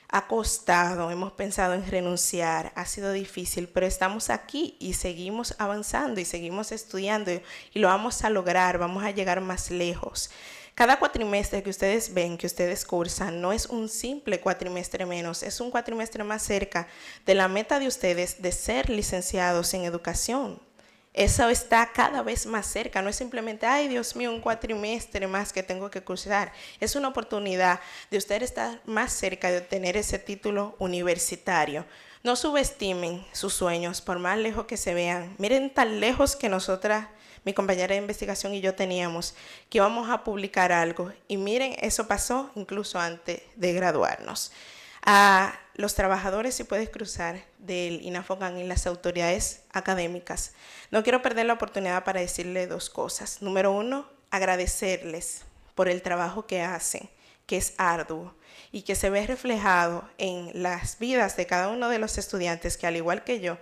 Ha costado, hemos pensado en renunciar, ha sido difícil, pero estamos aquí y seguimos avanzando y seguimos estudiando y lo vamos a lograr, vamos a llegar más lejos. Cada cuatrimestre que ustedes ven, que ustedes cursan, no es un simple cuatrimestre menos, es un cuatrimestre más cerca de la meta de ustedes de ser licenciados en educación. Eso está cada vez más cerca, no es simplemente, ay Dios mío, un cuatrimestre más que tengo que cursar. Es una oportunidad de usted estar más cerca de obtener ese título universitario. No subestimen sus sueños, por más lejos que se vean. Miren tan lejos que nosotras, mi compañera de investigación y yo teníamos, que íbamos a publicar algo. Y miren, eso pasó incluso antes de graduarnos. A los trabajadores, si puedes cruzar, del INAFOCAN y las autoridades académicas, no quiero perder la oportunidad para decirle dos cosas. Número uno, agradecerles por el trabajo que hacen, que es arduo y que se ve reflejado en las vidas de cada uno de los estudiantes que, al igual que yo,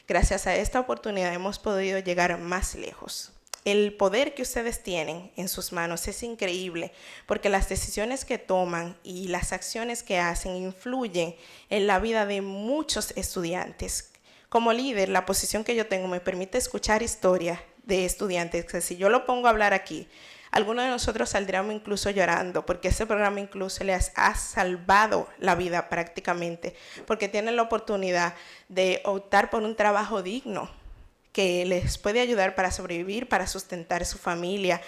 gracias a esta oportunidad hemos podido llegar más lejos. El poder que ustedes tienen en sus manos es increíble, porque las decisiones que toman y las acciones que hacen influyen en la vida de muchos estudiantes. Como líder, la posición que yo tengo me permite escuchar historias de estudiantes que, si yo lo pongo a hablar aquí, algunos de nosotros saldríamos incluso llorando, porque ese programa incluso les ha salvado la vida prácticamente, porque tienen la oportunidad de optar por un trabajo digno que les puede ayudar para sobrevivir, para sustentar su familia,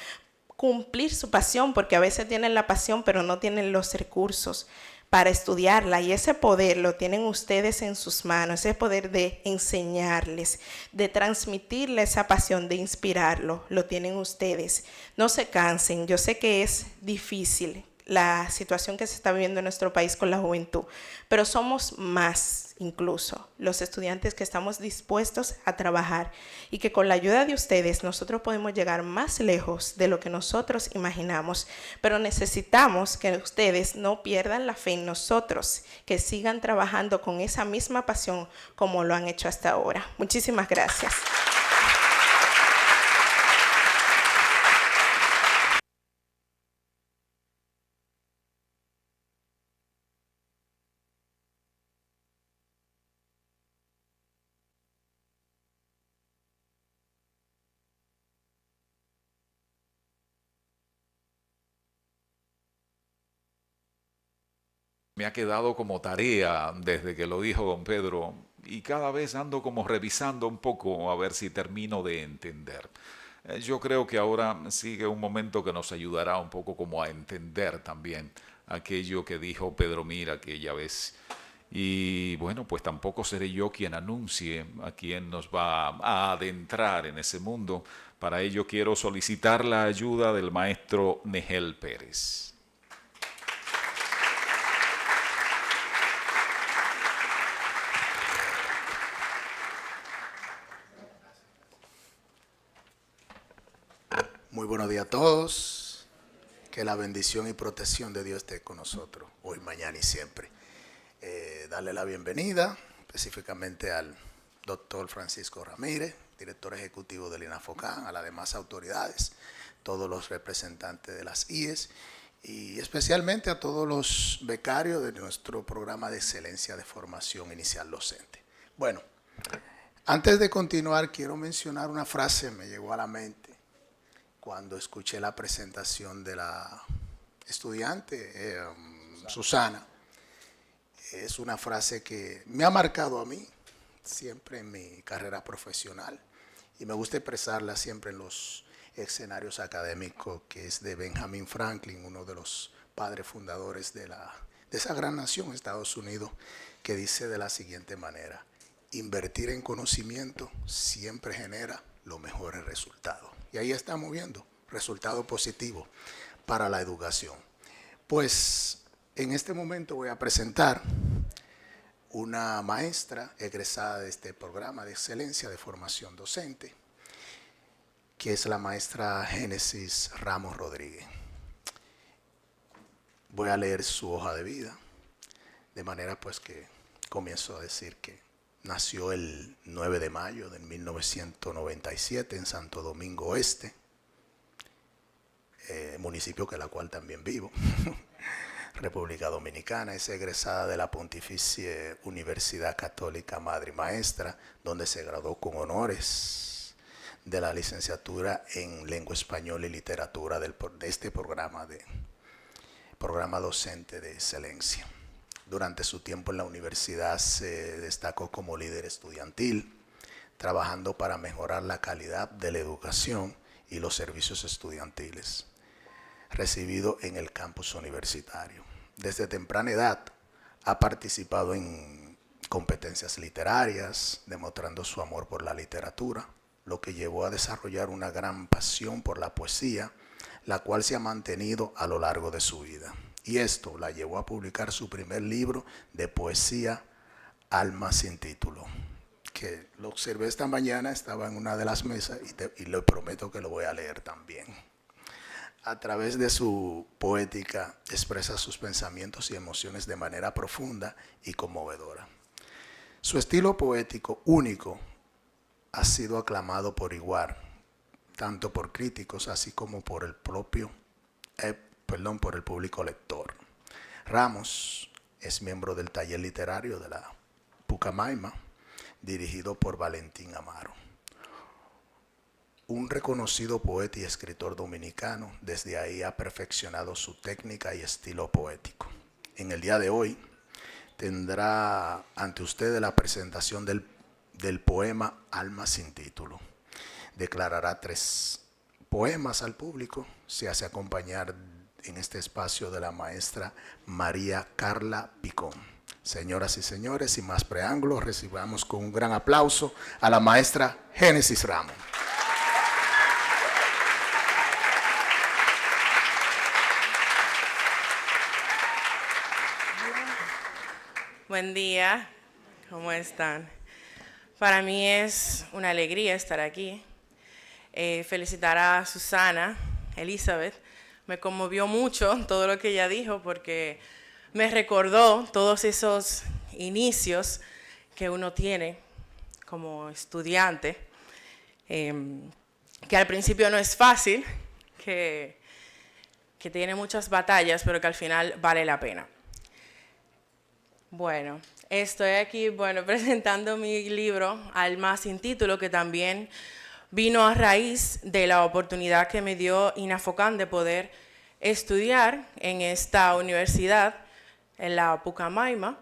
cumplir su pasión, porque a veces tienen la pasión pero no tienen los recursos para estudiarla, y ese poder lo tienen ustedes en sus manos, ese poder de enseñarles, de transmitirles esa pasión, de inspirarlo, lo tienen ustedes. No se cansen, yo sé que es difícil la situación que se está viviendo en nuestro país con la juventud, pero somos más incluso los estudiantes que estamos dispuestos a trabajar y que con la ayuda de ustedes nosotros podemos llegar más lejos de lo que nosotros imaginamos, pero necesitamos que ustedes no pierdan la fe en nosotros, que sigan trabajando con esa misma pasión como lo han hecho hasta ahora. Muchísimas gracias. Me ha quedado como tarea desde que lo dijo don Pedro, y cada vez ando como revisando un poco a ver si termino de entender. Yo creo que ahora sigue un momento que nos ayudará un poco como a entender también aquello que dijo Pedro Mir aquella vez. Y bueno, pues tampoco seré yo quien anuncie a quién nos va a adentrar en ese mundo. Para ello quiero solicitar la ayuda del maestro Negel Pérez. Muy buenos días a todos. Que la bendición y protección de Dios esté con nosotros hoy, mañana y siempre. Darle la bienvenida específicamente al doctor Francisco Ramírez, director ejecutivo del INAFOCAN, a las demás autoridades, todos los representantes de las IES y especialmente a todos los becarios de nuestro programa de excelencia de formación inicial docente. Bueno, antes de continuar, quiero mencionar una frase que me llegó a la mente cuando escuché la presentación de la estudiante Susana. Es una frase que me ha marcado a mí siempre en mi carrera profesional y me gusta expresarla siempre en los escenarios académicos, que es de Benjamin Franklin, uno de los padres fundadores de esa gran nación, Estados Unidos, que dice de la siguiente manera: invertir en conocimiento siempre genera los mejores resultados. Y ahí estamos viendo resultados positivos para la educación. Pues en este momento voy a presentar una maestra egresada de este programa de excelencia de formación docente, que es la maestra Génesis Ramos Rodríguez. Voy a leer su hoja de vida, de manera pues que comienzo a decir que nació el 9 de mayo de 1997 en Santo Domingo Oeste, municipio que la cual también vivo, República Dominicana. Es egresada de la Pontificia Universidad Católica Madre y Maestra, donde se graduó con honores de la licenciatura en Lengua Española y Literatura de este programa docente de excelencia. Durante su tiempo en la universidad se destacó como líder estudiantil, trabajando para mejorar la calidad de la educación y los servicios estudiantiles recibido en el campus universitario. Desde temprana edad ha participado en competencias literarias, demostrando su amor por la literatura, lo que llevó a desarrollar una gran pasión por la poesía, la cual se ha mantenido a lo largo de su vida. Y esto la llevó a publicar su primer libro de poesía, Alma sin título, que lo observé esta mañana, estaba en una de las mesas y le prometo que lo voy a leer también. A través de su poética expresa sus pensamientos y emociones de manera profunda y conmovedora. Su estilo poético único ha sido aclamado por igual, tanto por críticos así como por el público lector. Ramos es miembro del taller literario de la Pucamaima, dirigido por Valentín Amaro, un reconocido poeta y escritor dominicano. Desde ahí ha perfeccionado su técnica y estilo poético. En el día de hoy tendrá ante ustedes la presentación del poema Alma sin título. Declarará 3 poemas al público. Se hace acompañar en este espacio de la maestra María Carla Picón. Señoras y señores, sin más preámbulos, recibamos con un gran aplauso a la maestra Génesis Ramos. Buen día, ¿cómo están? Para mí es una alegría estar aquí. Felicitar a Susana Elizabeth. Me conmovió mucho todo lo que ella dijo porque me recordó todos esos inicios que uno tiene como estudiante, que al principio no es fácil, que tiene muchas batallas, pero que al final vale la pena. Bueno, estoy aquí presentando mi libro Alma sin título, que también vino a raíz de la oportunidad que me dio INAFOCAN de poder estudiar en esta universidad, en la Pucamaima,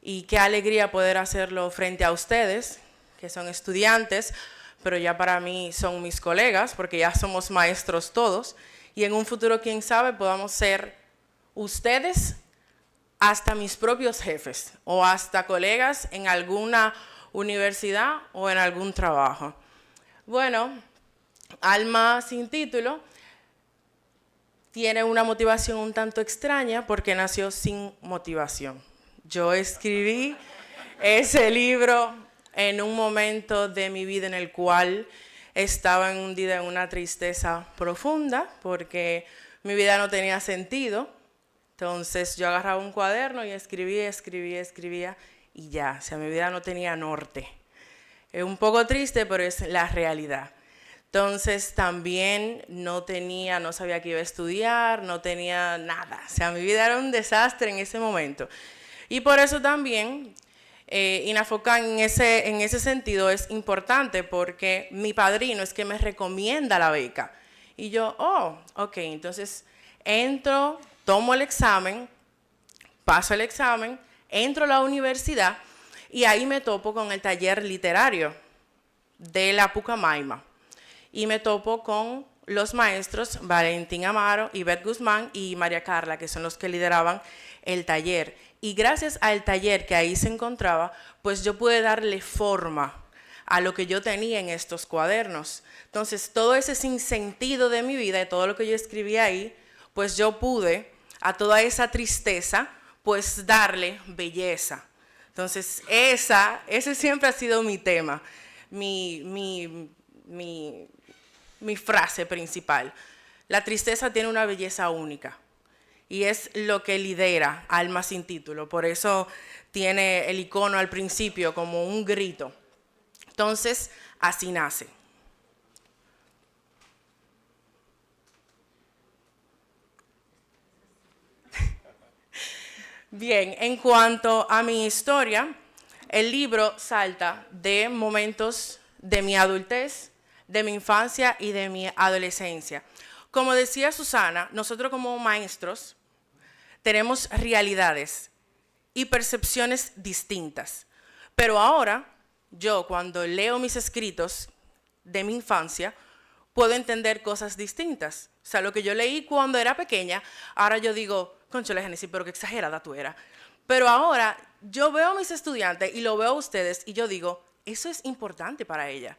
y qué alegría poder hacerlo frente a ustedes, que son estudiantes, pero ya para mí son mis colegas, porque ya somos maestros todos, y en un futuro, quién sabe, podamos ser ustedes hasta mis propios jefes, o hasta colegas en alguna universidad o en algún trabajo. Bueno, Alma sin título tiene una motivación un tanto extraña porque nació sin motivación. Yo escribí ese libro en un momento de mi vida en el cual estaba hundida en una tristeza profunda porque mi vida no tenía sentido. Entonces yo agarraba un cuaderno y escribía y ya, o sea, mi vida no tenía norte. Es un poco triste, pero es la realidad. Entonces también no sabía que iba a estudiar, no tenía nada. O sea, mi vida era un desastre en ese momento. Y por eso también INAFOCAN en ese sentido es importante, porque mi padrino es que me recomienda la beca. Y yo, ok, entonces entro, tomo el examen, paso el examen, entro a la universidad y ahí me topo con el taller literario de la Pucamaima. Y me topo con los maestros Valentín Amaro, Ivette Guzmán y María Carla, que son los que lideraban el taller. Y gracias al taller que ahí se encontraba, pues yo pude darle forma a lo que yo tenía en estos cuadernos. Entonces, todo ese sinsentido de mi vida y todo lo que yo escribía ahí, pues yo pude a toda esa tristeza, pues darle belleza. Entonces, ese siempre ha sido mi tema, mi frase principal. La tristeza tiene una belleza única y es lo que lidera Alma sin título. Por eso tiene el icono al principio como un grito. Entonces, así nace. Bien, en cuanto a mi historia, el libro salta de momentos de mi adultez, de mi infancia y de mi adolescencia. Como decía Susana, nosotros como maestros tenemos realidades y percepciones distintas. Pero ahora, yo cuando leo mis escritos de mi infancia, puedo entender cosas distintas. O sea, lo que yo leí cuando era pequeña, ahora yo digo, conchole, Génesis, pero qué exagerada tú eras. Pero ahora yo veo a mis estudiantes y lo veo a ustedes y yo digo, eso es importante para ella.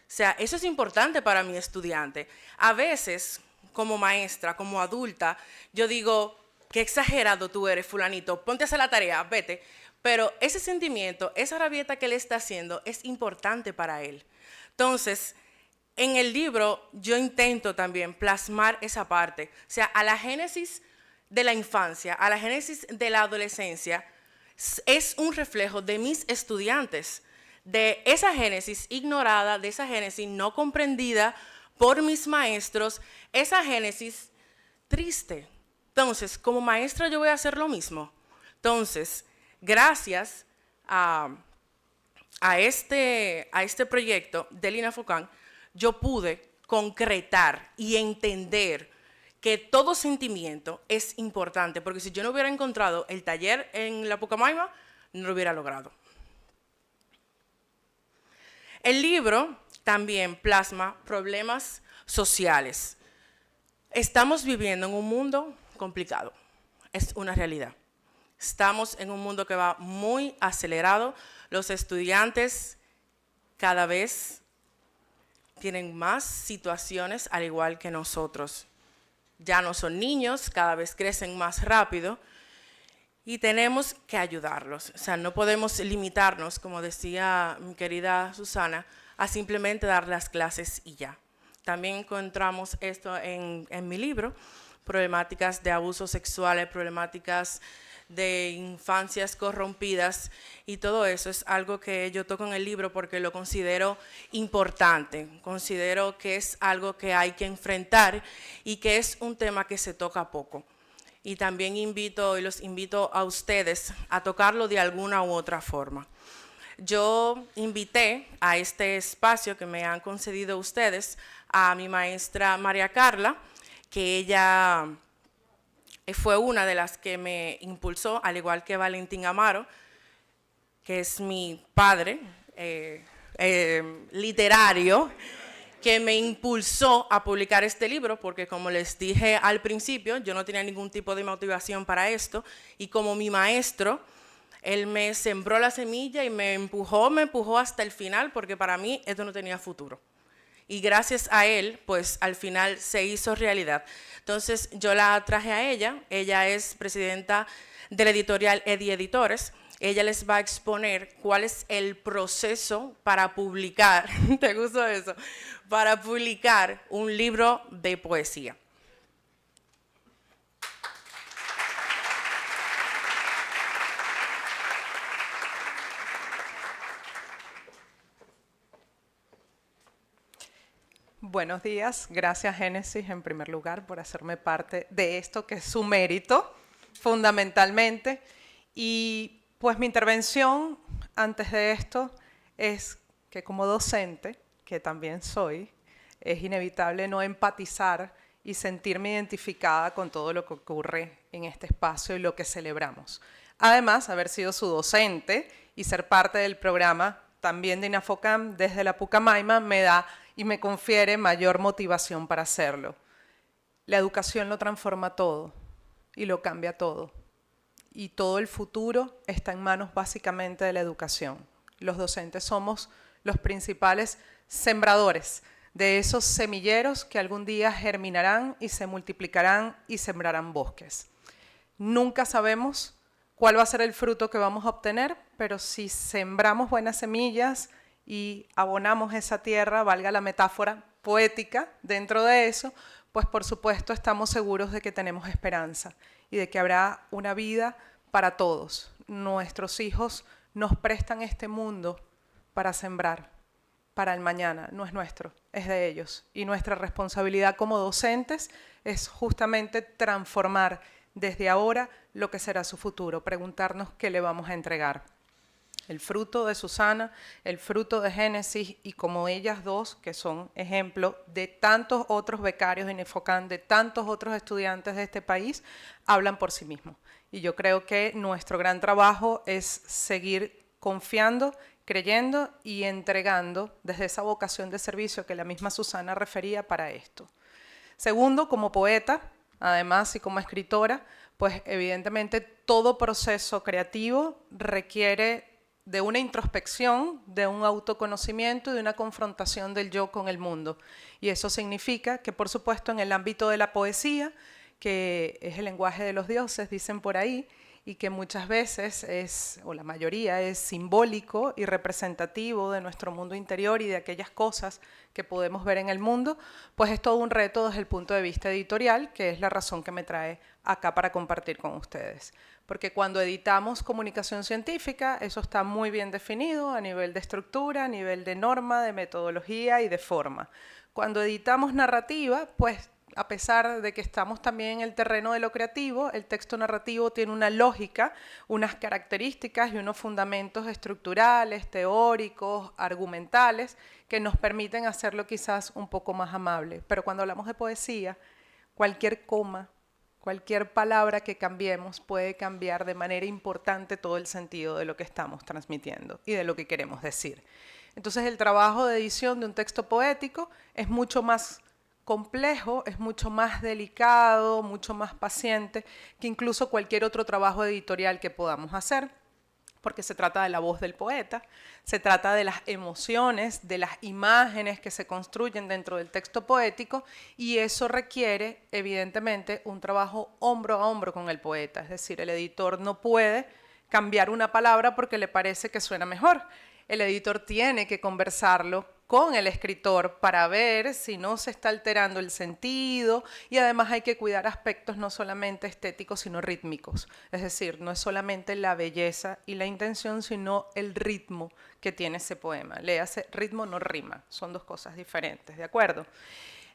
O sea, eso es importante para mi estudiante. A veces, como maestra, como adulta, yo digo, qué exagerado tú eres, fulanito, ponte a hacer la tarea, vete. Pero ese sentimiento, esa rabieta que él está haciendo es importante para él. Entonces, en el libro yo intento también plasmar esa parte. O sea, a la génesis de la infancia, a la génesis de la adolescencia, es un reflejo de mis estudiantes, de esa génesis ignorada, de esa génesis no comprendida por mis maestros, esa génesis triste. Entonces, como maestra yo voy a hacer lo mismo. Entonces, gracias a este proyecto del INAFOCAN, yo pude concretar y entender que todo sentimiento es importante, porque si yo no hubiera encontrado el taller en la Pucamaima, no lo hubiera logrado. El libro también plasma problemas sociales. Estamos viviendo en un mundo complicado, es una realidad. Estamos en un mundo que va muy acelerado. Los estudiantes cada vez tienen más situaciones al igual que nosotros. Ya no son niños, cada vez crecen más rápido y tenemos que ayudarlos. O sea, no podemos limitarnos, como decía mi querida Susana, a simplemente dar las clases y ya. También encontramos esto en mi libro, problemáticas de abusos sexuales, problemáticas de infancias corrompidas, y todo eso es algo que yo toco en el libro porque lo considero importante, considero que es algo que hay que enfrentar y que es un tema que se toca poco. Y también los invito a ustedes a tocarlo de alguna u otra forma. Yo invité a este espacio que me han concedido ustedes a mi maestra María Carla, que ella fue una de las que me impulsó, al igual que Valentín Amaro, que es mi padre literario, que me impulsó a publicar este libro, porque como les dije al principio, yo no tenía ningún tipo de motivación para esto, y como mi maestro, él me sembró la semilla y me empujó hasta el final, porque para mí esto no tenía futuro. Y gracias a él, pues al final se hizo realidad. Entonces yo la traje a ella es presidenta de la editorial Edi Editores. Ella les va a exponer cuál es el proceso para publicar, ¿te gustó eso? Para publicar un libro de poesía. Buenos días, gracias Génesis en primer lugar por hacerme parte de esto que es su mérito fundamentalmente. Y pues mi intervención antes de esto es que como docente, que también soy, es inevitable no empatizar y sentirme identificada con todo lo que ocurre en este espacio y lo que celebramos. Además, haber sido su docente y ser parte del programa también de INAFOCAM desde la Pucamaima me da y me confiere mayor motivación para hacerlo. La educación lo transforma todo y lo cambia todo. Y todo el futuro está en manos básicamente de la educación. Los docentes somos los principales sembradores de esos semilleros que algún día germinarán y se multiplicarán y sembrarán bosques. Nunca sabemos cuál va a ser el fruto que vamos a obtener, pero si sembramos buenas semillas y abonamos esa tierra, valga la metáfora poética dentro de eso, pues por supuesto estamos seguros de que tenemos esperanza y de que habrá una vida para todos. Nuestros hijos nos prestan este mundo para sembrar, para el mañana, no es nuestro, es de ellos. Y nuestra responsabilidad como docentes es justamente transformar desde ahora lo que será su futuro, preguntarnos qué le vamos a entregar. El fruto de Susana, el fruto de Génesis y como ellas dos, que son ejemplo de tantos otros becarios de INAFOCAM, de tantos otros estudiantes de este país, hablan por sí mismos. Y yo creo que nuestro gran trabajo es seguir confiando, creyendo y entregando desde esa vocación de servicio que la misma Susana refería para esto. Segundo, como poeta, además, y como escritora, pues evidentemente todo proceso creativo requiere de una introspección, de un autoconocimiento y de una confrontación del yo con el mundo. Y eso significa que, por supuesto, en el ámbito de la poesía, que es el lenguaje de los dioses, dicen por ahí, y que muchas veces es, o la mayoría, es simbólico y representativo de nuestro mundo interior y de aquellas cosas que podemos ver en el mundo, pues es todo un reto desde el punto de vista editorial, que es la razón que me trae acá para compartir con ustedes. Porque cuando editamos comunicación científica, eso está muy bien definido a nivel de estructura, a nivel de norma, de metodología y de forma. Cuando editamos narrativa, pues a pesar de que estamos también en el terreno de lo creativo, el texto narrativo tiene una lógica, unas características y unos fundamentos estructurales, teóricos, argumentales, que nos permiten hacerlo quizás un poco más amable. Pero cuando hablamos de poesía, cualquier coma, cualquier palabra que cambiemos puede cambiar de manera importante todo el sentido de lo que estamos transmitiendo y de lo que queremos decir. Entonces el trabajo de edición de un texto poético es mucho más complejo, es mucho más delicado, mucho más paciente que incluso cualquier otro trabajo editorial que podamos hacer, porque se trata de la voz del poeta, se trata de las emociones, de las imágenes que se construyen dentro del texto poético y eso requiere evidentemente un trabajo hombro a hombro con el poeta, es decir, el editor no puede cambiar una palabra porque le parece que suena mejor, el editor tiene que conversarlo con el escritor para ver si no se está alterando el sentido y además hay que cuidar aspectos no solamente estéticos sino rítmicos, es decir, no es solamente la belleza y la intención sino el ritmo que tiene ese poema, léase ritmo no rima, son dos cosas diferentes, ¿de acuerdo?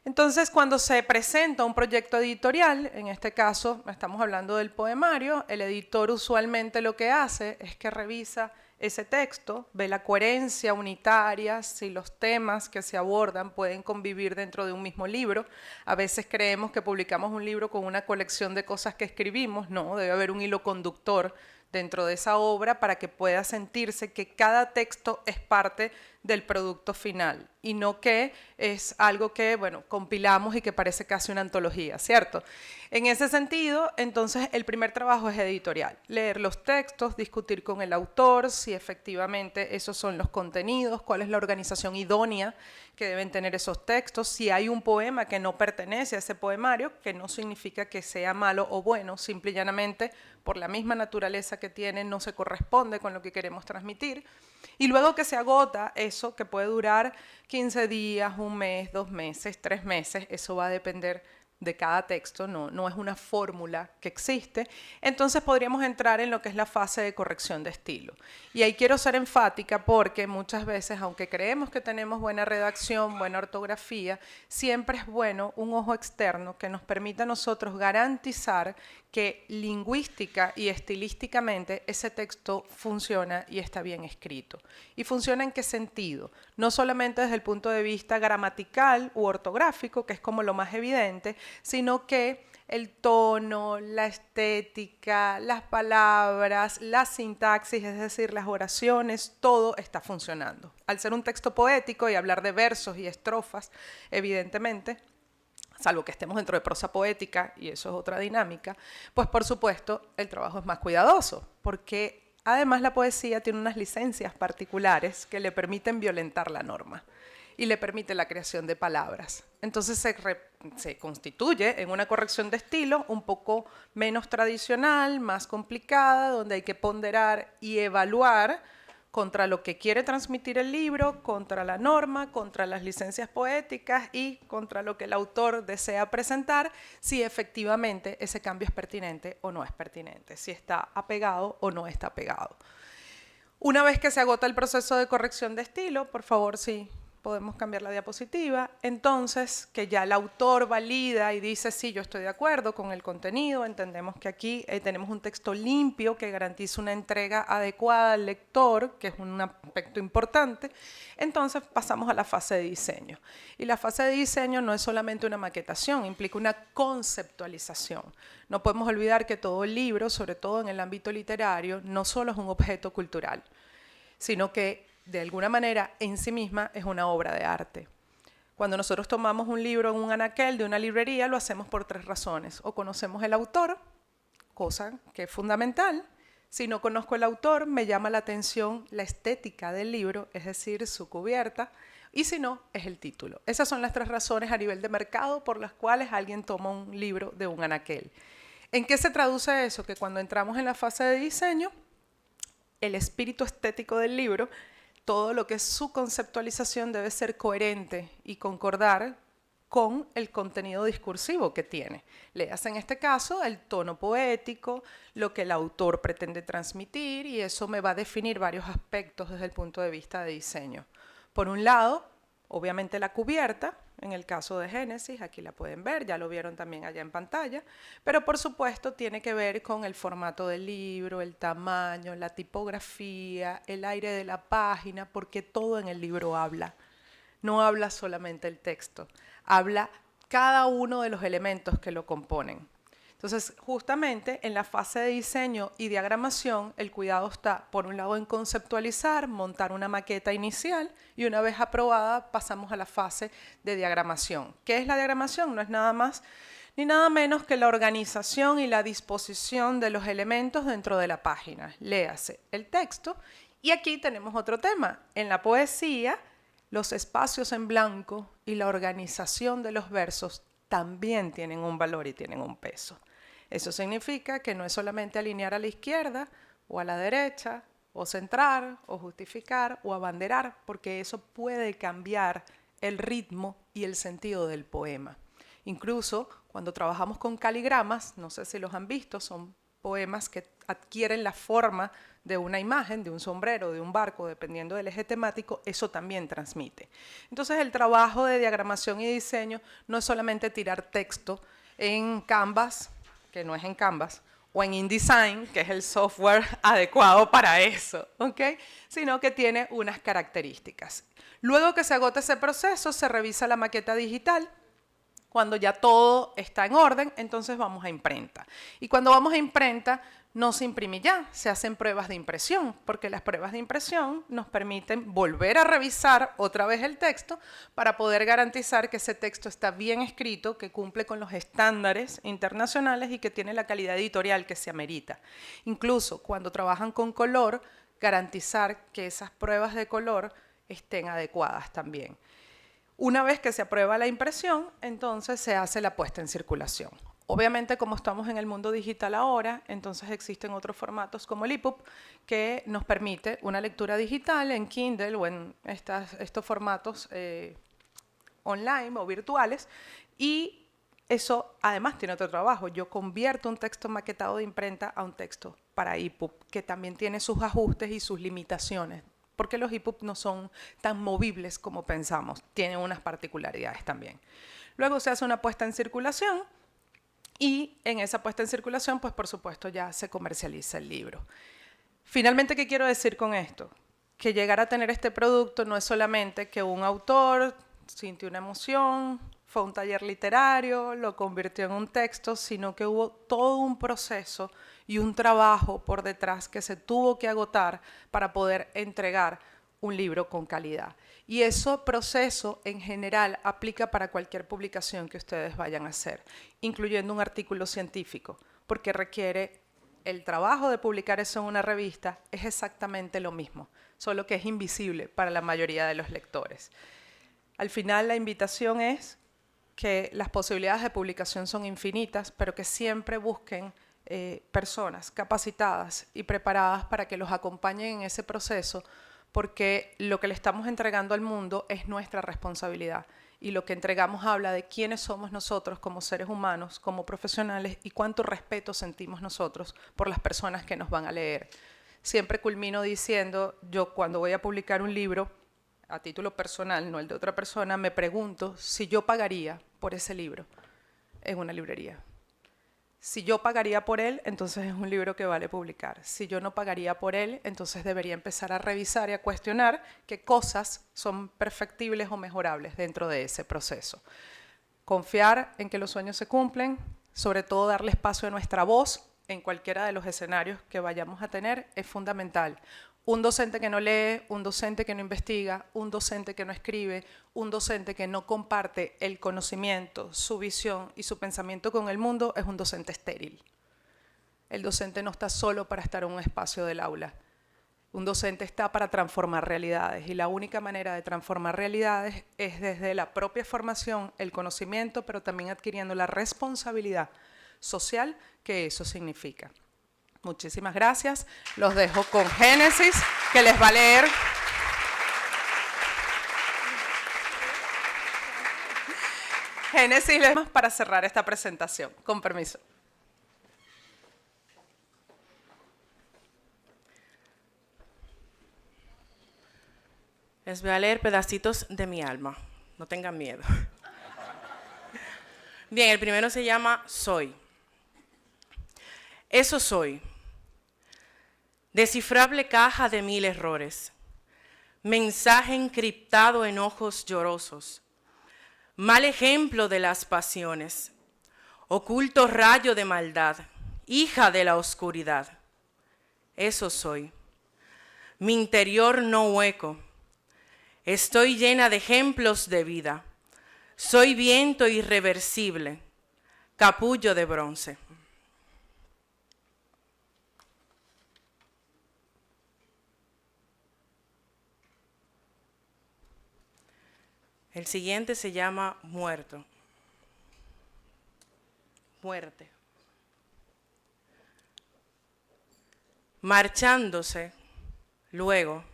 Entonces cuando se presenta un proyecto editorial, en este caso estamos hablando del poemario, el editor usualmente lo que hace es que revisa ese texto, ve la coherencia unitaria, si los temas que se abordan pueden convivir dentro de un mismo libro. A veces creemos que publicamos un libro con una colección de cosas que escribimos, no, debe haber un hilo conductor dentro de esa obra para que pueda sentirse que cada texto es parte del producto final y no que es algo que, bueno, compilamos y que parece casi una antología, ¿cierto? En ese sentido, entonces, el primer trabajo es editorial. Leer los textos, discutir con el autor si efectivamente esos son los contenidos, cuál es la organización idónea que deben tener esos textos, si hay un poema que no pertenece a ese poemario, que no significa que sea malo o bueno, simple y llanamente por la misma naturaleza que tiene no se corresponde con lo que queremos transmitir. Y luego que se agota eso, que puede durar 15 días, un mes, 2 meses, 3 meses, eso va a depender de cada texto, no es una fórmula que existe, entonces podríamos entrar en lo que es la fase de corrección de estilo. Y ahí quiero ser enfática porque muchas veces, aunque creemos que tenemos buena redacción, buena ortografía, siempre es bueno un ojo externo que nos permita a nosotros garantizar que lingüística y estilísticamente ese texto funciona y está bien escrito. ¿Y funciona en qué sentido? No solamente desde el punto de vista gramatical u ortográfico, que es como lo más evidente, sino que el tono, la estética, las palabras, la sintaxis, es decir, las oraciones, todo está funcionando. Al ser un texto poético y hablar de versos y estrofas, evidentemente, salvo que estemos dentro de prosa poética, y eso es otra dinámica, pues por supuesto el trabajo es más cuidadoso, porque además la poesía tiene unas licencias particulares que le permiten violentar la norma y le permite la creación de palabras. Entonces se constituye en una corrección de estilo un poco menos tradicional, más complicada, donde hay que ponderar y evaluar contra lo que quiere transmitir el libro, contra la norma, contra las licencias poéticas y contra lo que el autor desea presentar, si efectivamente ese cambio es pertinente o no es pertinente, si está apegado o no está apegado. Una vez que se agota el proceso de corrección de estilo, por favor, sí, podemos cambiar la diapositiva, entonces que ya el autor valida y dice sí, yo estoy de acuerdo con el contenido, entendemos que aquí tenemos un texto limpio que garantiza una entrega adecuada al lector, que es un aspecto importante, entonces pasamos a la fase de diseño. Y la fase de diseño no es solamente una maquetación, implica una conceptualización. No podemos olvidar que todo libro, sobre todo en el ámbito literario, no solo es un objeto cultural, sino que de alguna manera en sí misma es una obra de arte. Cuando nosotros tomamos un libro en un anaquel de una librería, lo hacemos por 3 razones. O conocemos el autor, cosa que es fundamental. Si no conozco el autor, me llama la atención la estética del libro, es decir, su cubierta, y si no, es el título. Esas son las 3 razones a nivel de mercado por las cuales alguien toma un libro de un anaquel. ¿En qué se traduce eso? Que cuando entramos en la fase de diseño, el espíritu estético del libro, todo lo que es su conceptualización debe ser coherente y concordar con el contenido discursivo que tiene. Léase en este caso el tono poético, lo que el autor pretende transmitir, y eso me va a definir varios aspectos desde el punto de vista de diseño. Por un lado, obviamente la cubierta, en el caso de Génesis, aquí la pueden ver, ya lo vieron también allá en pantalla, pero por supuesto tiene que ver con el formato del libro, el tamaño, la tipografía, el aire de la página, porque todo en el libro habla. No habla solamente el texto, habla cada uno de los elementos que lo componen. Entonces, justamente en la fase de diseño y diagramación, el cuidado está, por un lado, en conceptualizar, montar una maqueta inicial, y una vez aprobada, pasamos a la fase de diagramación. ¿Qué es la diagramación? No es nada más ni nada menos que la organización y la disposición de los elementos dentro de la página. Léase el texto, y aquí tenemos otro tema. En la poesía, los espacios en blanco y la organización de los versos también tienen un valor y tienen un peso. Eso significa que no es solamente alinear a la izquierda o a la derecha, o centrar, o justificar, o abanderar, porque eso puede cambiar el ritmo y el sentido del poema. Incluso cuando trabajamos con caligramas, no sé si los han visto, son poemas que adquieren la forma de una imagen, de un sombrero, de un barco, dependiendo del eje temático, eso también transmite. Entonces el trabajo de diagramación y diseño no es solamente tirar texto en Canvas, que no es en Canvas, o en InDesign, que es el software adecuado para eso, ¿ok? Sino que tiene unas características. Luego que se agota ese proceso, se revisa la maqueta digital. Cuando ya todo está en orden, entonces vamos a imprenta. Y cuando vamos a imprenta, no se imprime ya, se hacen pruebas de impresión, porque las pruebas de impresión nos permiten volver a revisar otra vez el texto para poder garantizar que ese texto está bien escrito, que cumple con los estándares internacionales y que tiene la calidad editorial que se amerita. Incluso cuando trabajan con color, garantizar que esas pruebas de color estén adecuadas también. Una vez que se aprueba la impresión, entonces se hace la puesta en circulación. Obviamente, como estamos en el mundo digital ahora, entonces existen otros formatos como el EPUB que nos permite una lectura digital en Kindle o en estos formatos online o virtuales, y Eso además tiene otro trabajo. Yo convierto un texto maquetado de imprenta a un texto para EPUB, que también tiene sus ajustes y sus limitaciones, porque los EPUB no son tan movibles como pensamos, tienen unas particularidades también. Luego se hace una puesta en circulación y en esa puesta en circulación, pues por supuesto ya se comercializa el libro. Finalmente, ¿qué quiero decir con esto? Que llegar a tener este producto no es solamente que un autor sintió una emoción, fue a un taller literario, lo convirtió en un texto, sino que hubo todo un proceso y un trabajo por detrás que se tuvo que agotar para poder entregar un libro con calidad. Y ese proceso en general aplica para cualquier publicación que ustedes vayan a hacer, incluyendo un artículo científico, porque requiere el trabajo de publicar eso en una revista, es exactamente lo mismo, solo que es invisible para la mayoría de los lectores. Al final, la invitación es que las posibilidades de publicación son infinitas, pero que siempre busquen personas capacitadas y preparadas para que los acompañen en ese proceso, porque lo que le estamos entregando al mundo es nuestra responsabilidad y lo que entregamos habla de quiénes somos nosotros como seres humanos, como profesionales y cuánto respeto sentimos nosotros por las personas que nos van a leer. Siempre culmino diciendo, yo cuando voy a publicar un libro, a título personal, no el de otra persona, me pregunto si yo pagaría por ese libro en una librería. Si yo pagaría por él, entonces es un libro que vale publicar. Si yo no pagaría por él, entonces debería empezar a revisar y a cuestionar qué cosas son perfectibles o mejorables dentro de ese proceso. Confiar en que los sueños se cumplen, sobre todo darle espacio a nuestra voz en cualquiera de los escenarios que vayamos a tener, es fundamental. Un docente que no lee, un docente que no investiga, un docente que no escribe, un docente que no comparte el conocimiento, su visión y su pensamiento con el mundo es un docente estéril. El docente no está solo para estar en un espacio del aula. Un docente está para transformar realidades y la única manera de transformar realidades es desde la propia formación, el conocimiento, pero también adquiriendo la responsabilidad social que eso significa. Muchísimas gracias. Los dejo con Génesis, que les va a leer. Génesis para cerrar esta presentación. Con permiso. Les voy a leer pedacitos de mi alma. No tengan miedo. Bien, el primero se llama Soy. Eso soy. Descifrable caja de 1000 errores. Mensaje encriptado en ojos llorosos. Mal ejemplo de las pasiones. Oculto rayo de maldad. Hija de la oscuridad. Eso soy. Mi interior no hueco. Estoy llena de ejemplos de vida. Soy viento irreversible. Capullo de bronce. El siguiente se llama Muerto. Muerte. Marchándose, luego,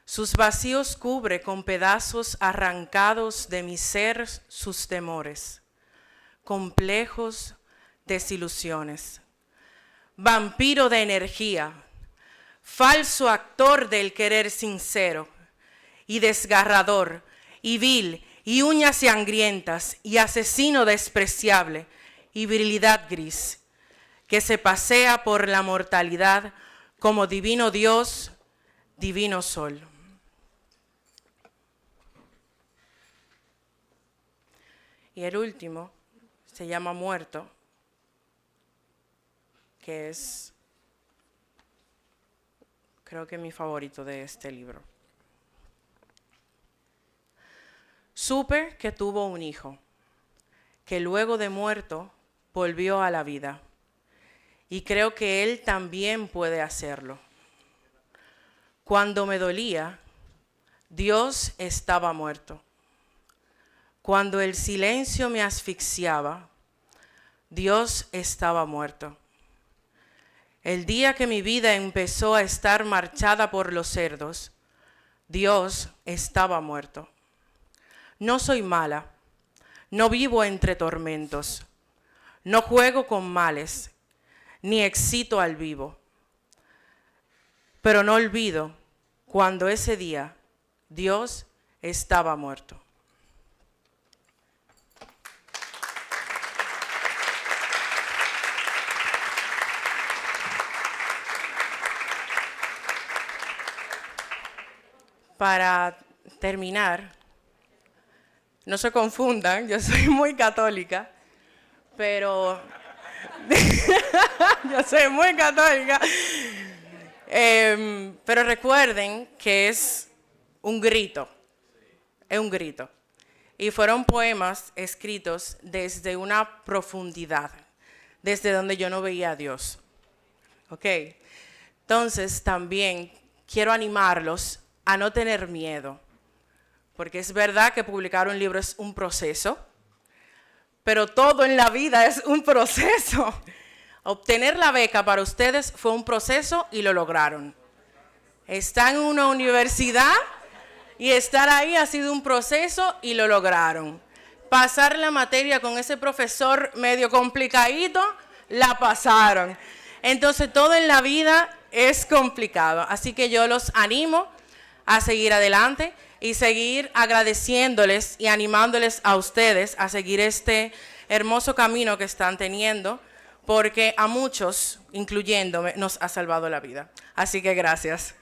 sus vacíos cubre con pedazos arrancados de mi ser sus temores, complejos, desilusiones. Vampiro de energía, falso actor del querer sincero y desgarrador, y vil, y uñas sangrientas, y asesino despreciable, y virilidad gris, que se pasea por la mortalidad como divino Dios, divino sol. Y el último se llama Muerto, que es, creo que mi favorito de este libro. Supe que tuvo un hijo, que luego de muerto volvió a la vida, y creo que él también puede hacerlo. Cuando me dolía, Dios estaba muerto. Cuando el silencio me asfixiaba, Dios estaba muerto. El día que mi vida empezó a estar marchada por los cerdos, Dios estaba muerto. No soy mala, No vivo entre tormentos, no juego con males, ni excito al vivo. Pero no olvido cuando ese día Dios estaba muerto. Para terminar, no se confundan, yo soy muy católica, pero yo soy muy católica, pero recuerden que es un grito, es un grito. Y fueron poemas escritos desde una profundidad, desde donde yo no veía a Dios. ¿Ok? Entonces también quiero animarlos a no tener miedo, porque es verdad que publicar un libro es un proceso, pero todo en la vida es un proceso. Obtener la beca para ustedes fue un proceso y lo lograron. Están en una universidad y estar ahí ha sido un proceso y lo lograron. Pasar la materia con ese profesor medio complicadito, la pasaron. Entonces todo en la vida es complicado, así que yo los animo a seguir adelante y seguir agradeciéndoles y animándoles a ustedes a seguir este hermoso camino que están teniendo, porque a muchos, incluyéndome, nos ha salvado la vida. Así que gracias.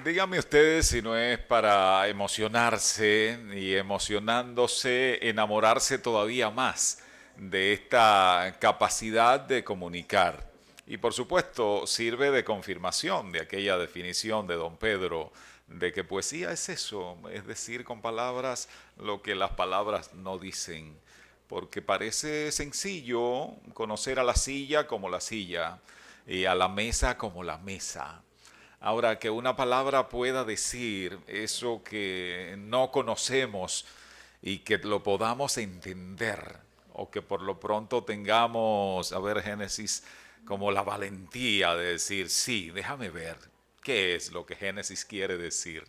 Díganme ustedes si no es para emocionarse y emocionándose, enamorarse todavía más de esta capacidad de comunicar. Y por supuesto sirve de confirmación de aquella definición de don Pedro, de que poesía es eso, es decir con palabras lo que las palabras no dicen. Porque parece sencillo conocer a la silla como la silla y a la mesa como la mesa. Ahora, que una palabra pueda decir eso que no conocemos y que lo podamos entender, o que por lo pronto tengamos, a ver, Génesis, como la valentía de decir, sí, déjame ver qué es lo que Génesis quiere decir.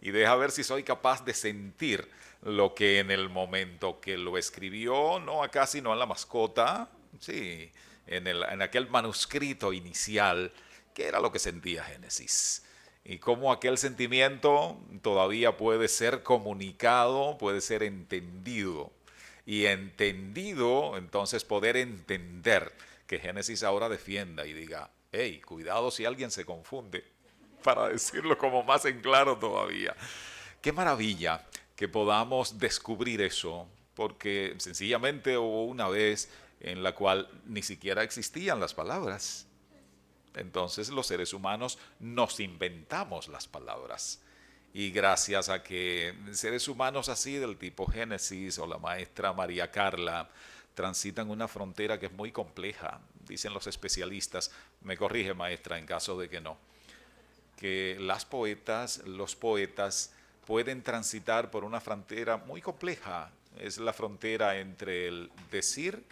Y deja ver si soy capaz de sentir lo que en el momento que lo escribió, no acá sino en la mascota, sí, en aquel manuscrito inicial, qué era lo que sentía Génesis. Y cómo aquel sentimiento todavía puede ser comunicado, puede ser entendido. Y entendido, entonces poder entender que Génesis ahora defienda y diga, hey, cuidado si alguien se confunde, para decirlo como más en claro todavía. Qué maravilla que podamos descubrir eso, porque sencillamente hubo una vez en la cual ni siquiera existían las palabras. Entonces los seres humanos nos inventamos las palabras. Y gracias a que seres humanos así del tipo Génesis o la maestra María Carla transitan una frontera que es muy compleja, dicen los especialistas, me corrige maestra en caso de que no, que las poetas, los poetas pueden transitar por una frontera muy compleja, es la frontera entre el decir,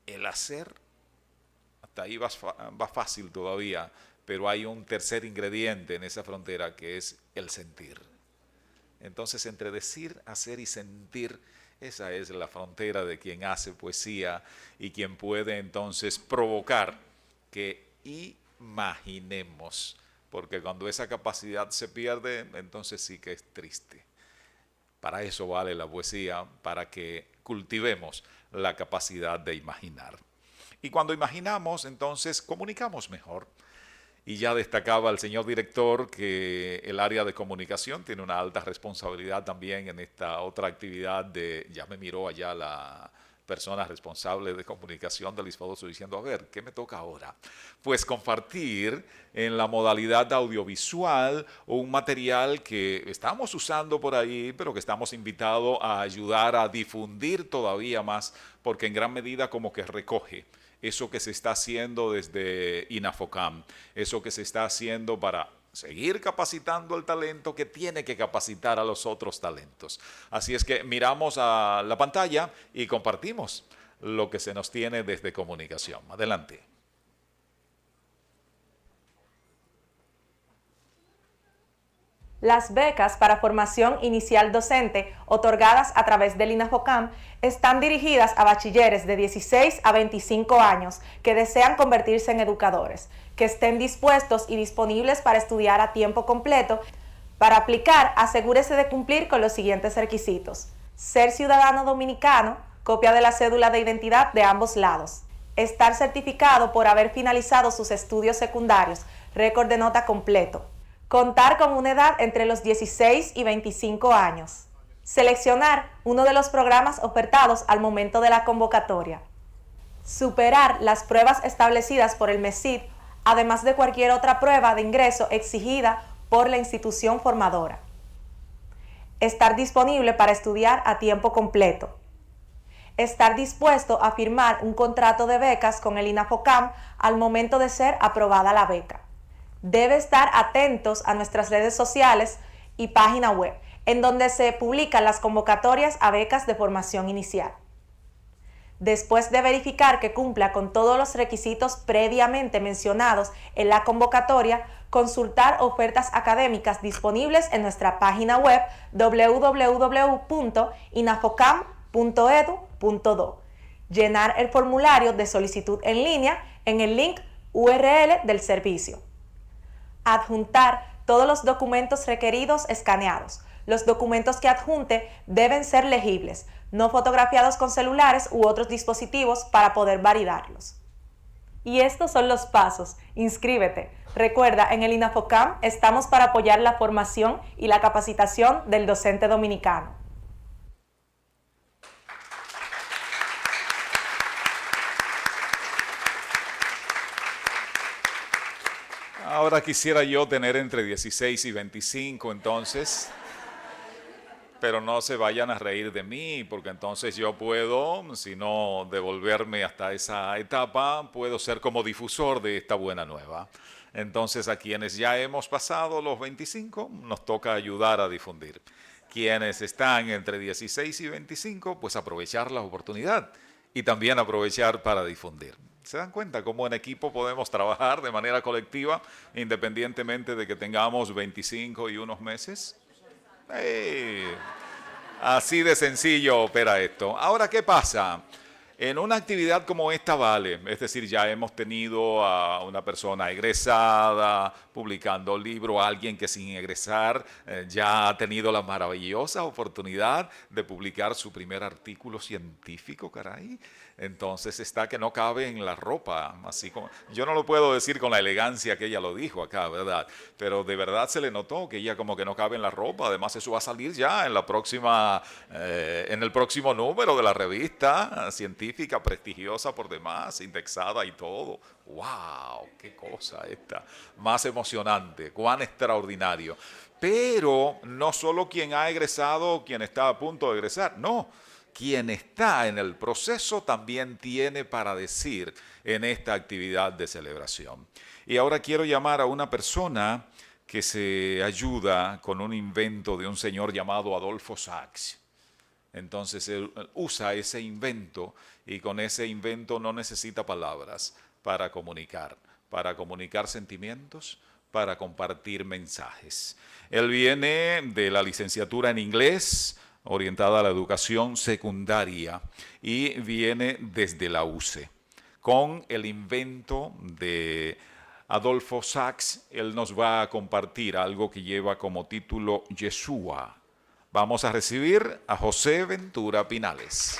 el hacer, hasta ahí va fácil todavía, pero hay un tercer ingrediente en esa frontera que es el sentir. Entonces, entre decir, hacer y sentir, esa es la frontera de quien hace poesía y quien puede entonces provocar que imaginemos, porque cuando esa capacidad se pierde, entonces sí que es triste. Para eso vale la poesía, para que cultivemos la capacidad de imaginar. Y cuando imaginamos, entonces comunicamos mejor. Y ya destacaba el señor director que el área de comunicación tiene una alta responsabilidad también en esta otra actividad de, ya me miró allá la persona responsable de comunicación del ISFODOSO diciendo, a ver, ¿qué me toca ahora? Pues compartir en la modalidad audiovisual un material que estamos usando por ahí, pero que estamos invitados a ayudar a difundir todavía más, porque en gran medida como que recoge eso que se está haciendo desde INAFOCAM, eso que se está haciendo para seguir capacitando el talento que tiene que capacitar a los otros talentos. Así es que miramos a la pantalla y compartimos lo que se nos tiene desde comunicación. Adelante. Las becas para formación inicial docente otorgadas a través del INAFOCAM están dirigidas a bachilleres de 16 a 25 años que desean convertirse en educadores, que estén dispuestos y disponibles para estudiar a tiempo completo. Para aplicar, asegúrese de cumplir con los siguientes requisitos: ser ciudadano dominicano, copia de la cédula de identidad de ambos lados, estar certificado por haber finalizado sus estudios secundarios, récord de nota completo, contar con una edad entre los 16 y 25 años, seleccionar uno de los programas ofertados al momento de la convocatoria, superar las pruebas establecidas por el MESID, además de cualquier otra prueba de ingreso exigida por la institución formadora, estar disponible para estudiar a tiempo completo, estar dispuesto a firmar un contrato de becas con el INAFOCAM al momento de ser aprobada la beca. Debe estar atentos a nuestras redes sociales y página web, en donde se publican las convocatorias a becas de formación inicial. Después de verificar que cumpla con todos los requisitos previamente mencionados en la convocatoria, consultar ofertas académicas disponibles en nuestra página web www.inafocam.edu.do. Llenar el formulario de solicitud en línea en el link URL del servicio. Adjuntar todos los documentos requeridos escaneados. Los documentos que adjunte deben ser legibles, no fotografiados con celulares u otros dispositivos para poder validarlos. Y estos son los pasos. Inscríbete. Recuerda, en el INAFOCAM estamos para apoyar la formación y la capacitación del docente dominicano. Ahora quisiera yo tener entre 16 y 25 entonces, pero no se vayan a reír de mí, porque entonces yo puedo, si no devolverme hasta esa etapa, puedo ser como difusor de esta buena nueva. Entonces a quienes ya hemos pasado los 25, nos toca ayudar a difundir. Quienes están entre 16 y 25, pues aprovechar la oportunidad y también aprovechar para difundir. ¿Se dan cuenta cómo en equipo podemos trabajar de manera colectiva independientemente de que tengamos 25 y unos meses? Así de sencillo opera esto. Ahora, ¿qué pasa? En una actividad como esta vale, es decir, ya hemos tenido a una persona egresada publicando libro, alguien que sin egresar ya ha tenido la maravillosa oportunidad de publicar su primer artículo científico, caray. Entonces está que no cabe en la ropa, así como, yo no lo puedo decir con la elegancia que ella lo dijo acá, ¿verdad? Pero de verdad se le notó que ella como que no cabe en la ropa. Además eso va a salir ya en la próxima, en el próximo número de la revista científica, prestigiosa por demás, indexada y todo. ¡Wow! ¡Qué cosa esta! Más emocionante, cuán extraordinario. Pero no solo quien ha egresado, quien está a punto de egresar, no. Quien está en el proceso también tiene para decir en esta actividad de celebración. Y ahora quiero llamar a una persona que se ayuda con un invento de un señor llamado Adolfo Sachs. Entonces él usa ese invento y con ese invento no necesita palabras para comunicar sentimientos, para compartir mensajes. Él viene de la licenciatura en inglés, orientada a la educación secundaria, y viene desde la UCE. Con el invento de Adolfo Sachs, él nos va a compartir algo que lleva como título Yeshua. Vamos a recibir a José Ventura Pinales.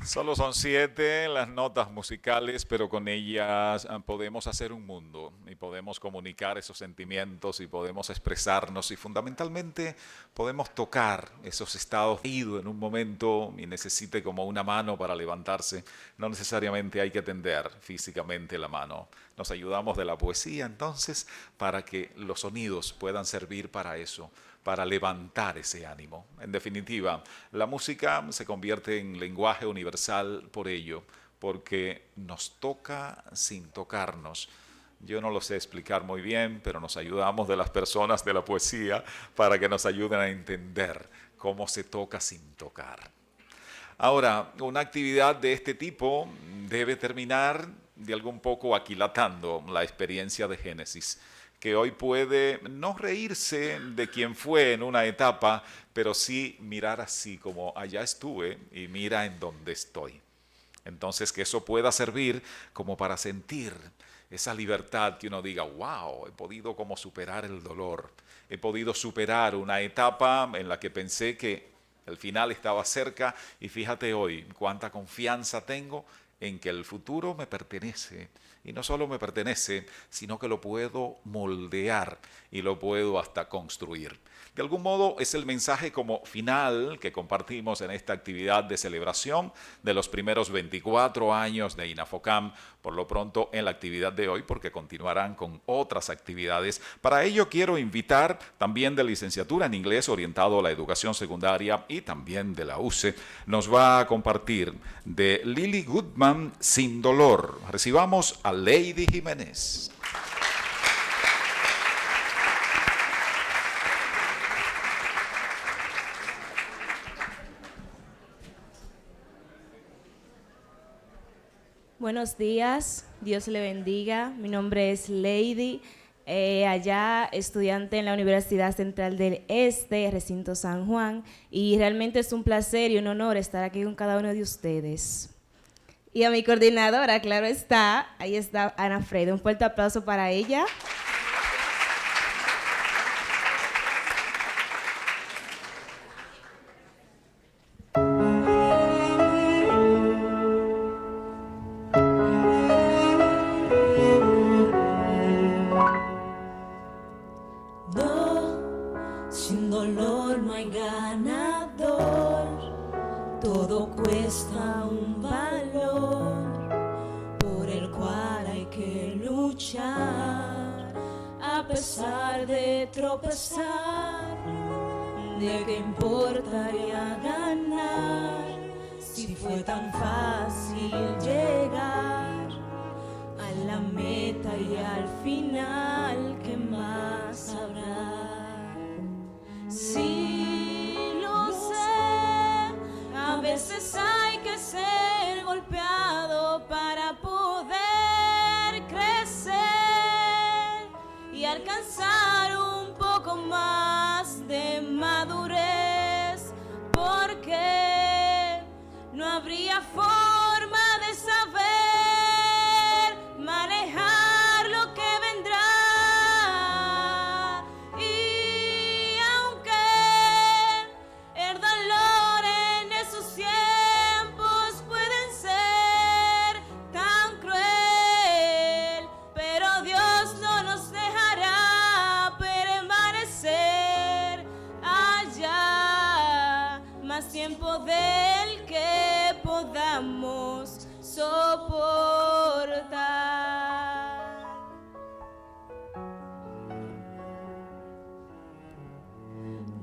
Solo son 7 las notas musicales, pero con ellas podemos hacer un mundo y podemos comunicar esos sentimientos y podemos expresarnos y fundamentalmente podemos tocar esos estados ido en un momento y necesite como una mano para levantarse. No necesariamente hay que tender físicamente la mano. Nos ayudamos de la poesía entonces para que los sonidos puedan servir para eso, para levantar ese ánimo. En definitiva, la música se convierte en lenguaje universal por ello, porque nos toca sin tocarnos. Yo no lo sé explicar muy bien, pero nos ayudamos de las personas de la poesía para que nos ayuden a entender cómo se toca sin tocar. Ahora, una actividad de este tipo debe terminar de algún poco aquilatando la experiencia de Génesis, que hoy puede no reírse de quien fue en una etapa, pero sí mirar así como allá estuve y mira en dónde estoy. Entonces que eso pueda servir como para sentir esa libertad que uno diga, wow, he podido como superar el dolor, he podido superar una etapa en la que pensé que el final estaba cerca y fíjate hoy cuánta confianza tengo en que el futuro me pertenece. Y no solo me pertenece, sino que lo puedo moldear y lo puedo hasta construir. De algún modo es el mensaje como final que compartimos en esta actividad de celebración de los primeros 24 años de INAFOCAM, por lo pronto en la actividad de hoy, porque continuarán con otras actividades. Para ello quiero invitar también de licenciatura en inglés orientado a la educación secundaria y también de la UCE. Nos va a compartir de Lily Goodman, Sin Dolor. Recibamos a Lady Jiménez. Buenos días, Dios le bendiga. Mi nombre es Lady, allá estudiante en la Universidad Central del Este, Recinto San Juan, y realmente es un placer y un honor estar aquí con cada uno de ustedes. Y a mi coordinadora, claro está, ahí está Ana Freire. Un fuerte aplauso para ella. Sin dolor no hay ganador, todo cuesta un valor por el cual hay que luchar. A pesar de tropezar, ¿de qué importaría ganar? Si fue tan fácil llegar a la meta y al final, ¿qué más habrá? Sí, lo sé, a veces hay que ser golpeado para poder crecer y alcanzar un poco más de madurez, porque no habría forma de saber manejar lo que vendrá. Tiempo del que podamos soportar.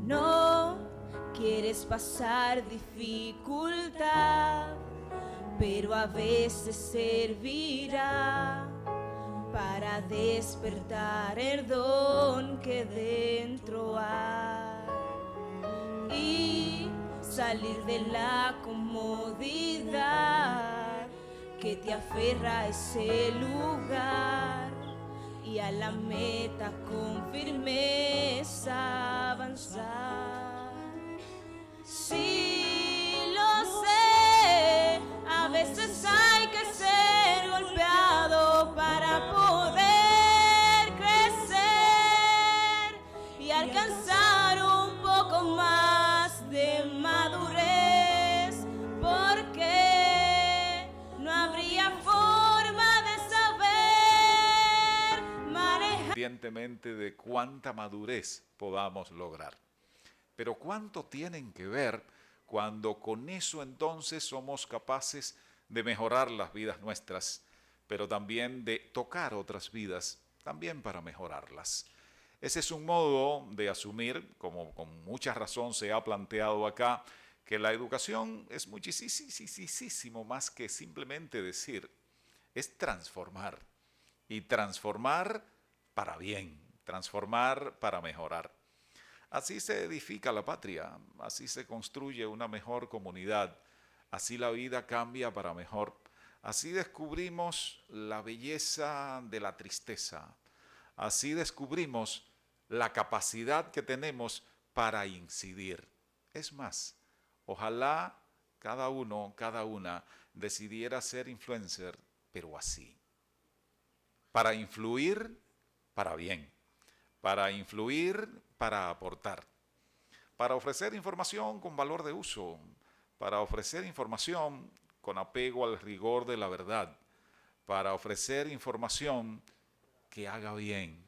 No quieres pasar dificultad, pero a veces servirá para despertar el don que dentro hay y salir de la comodidad que te aferra a ese lugar y a la meta con firmeza avanzar. Sí, lo sé, a veces hay que ser golpeado para poder crecer y alcanzar un poco más de madurez, porque independientemente de cuánta madurez podamos lograr. Pero cuánto tienen que ver cuando con eso entonces somos capaces de mejorar las vidas nuestras, pero también de tocar otras vidas, también para mejorarlas. Ese es un modo de asumir, como con mucha razón se ha planteado acá, que la educación es muchísimo más que simplemente decir, es transformar. Y transformar para bien, transformar para mejorar. Así se edifica la patria, así se construye una mejor comunidad, así la vida cambia para mejor. Así descubrimos la belleza de la tristeza, así descubrimos la capacidad que tenemos para incidir. Es más, ojalá cada uno, cada una decidiera ser influencer, pero así. Para influir para bien, para influir para aportar, para ofrecer información con valor de uso, para ofrecer información con apego al rigor de la verdad, para ofrecer información que haga bien.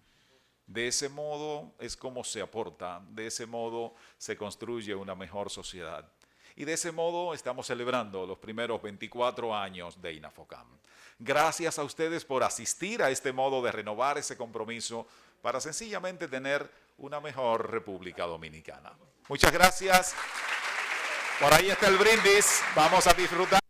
De ese modo es como se aporta, de ese modo se construye una mejor sociedad. Y de ese modo estamos celebrando los primeros 24 años de INAFOCAM. Gracias a ustedes por asistir a este modo de renovar ese compromiso para sencillamente tener una mejor República Dominicana. Muchas gracias. Por ahí está el brindis. Vamos a disfrutar.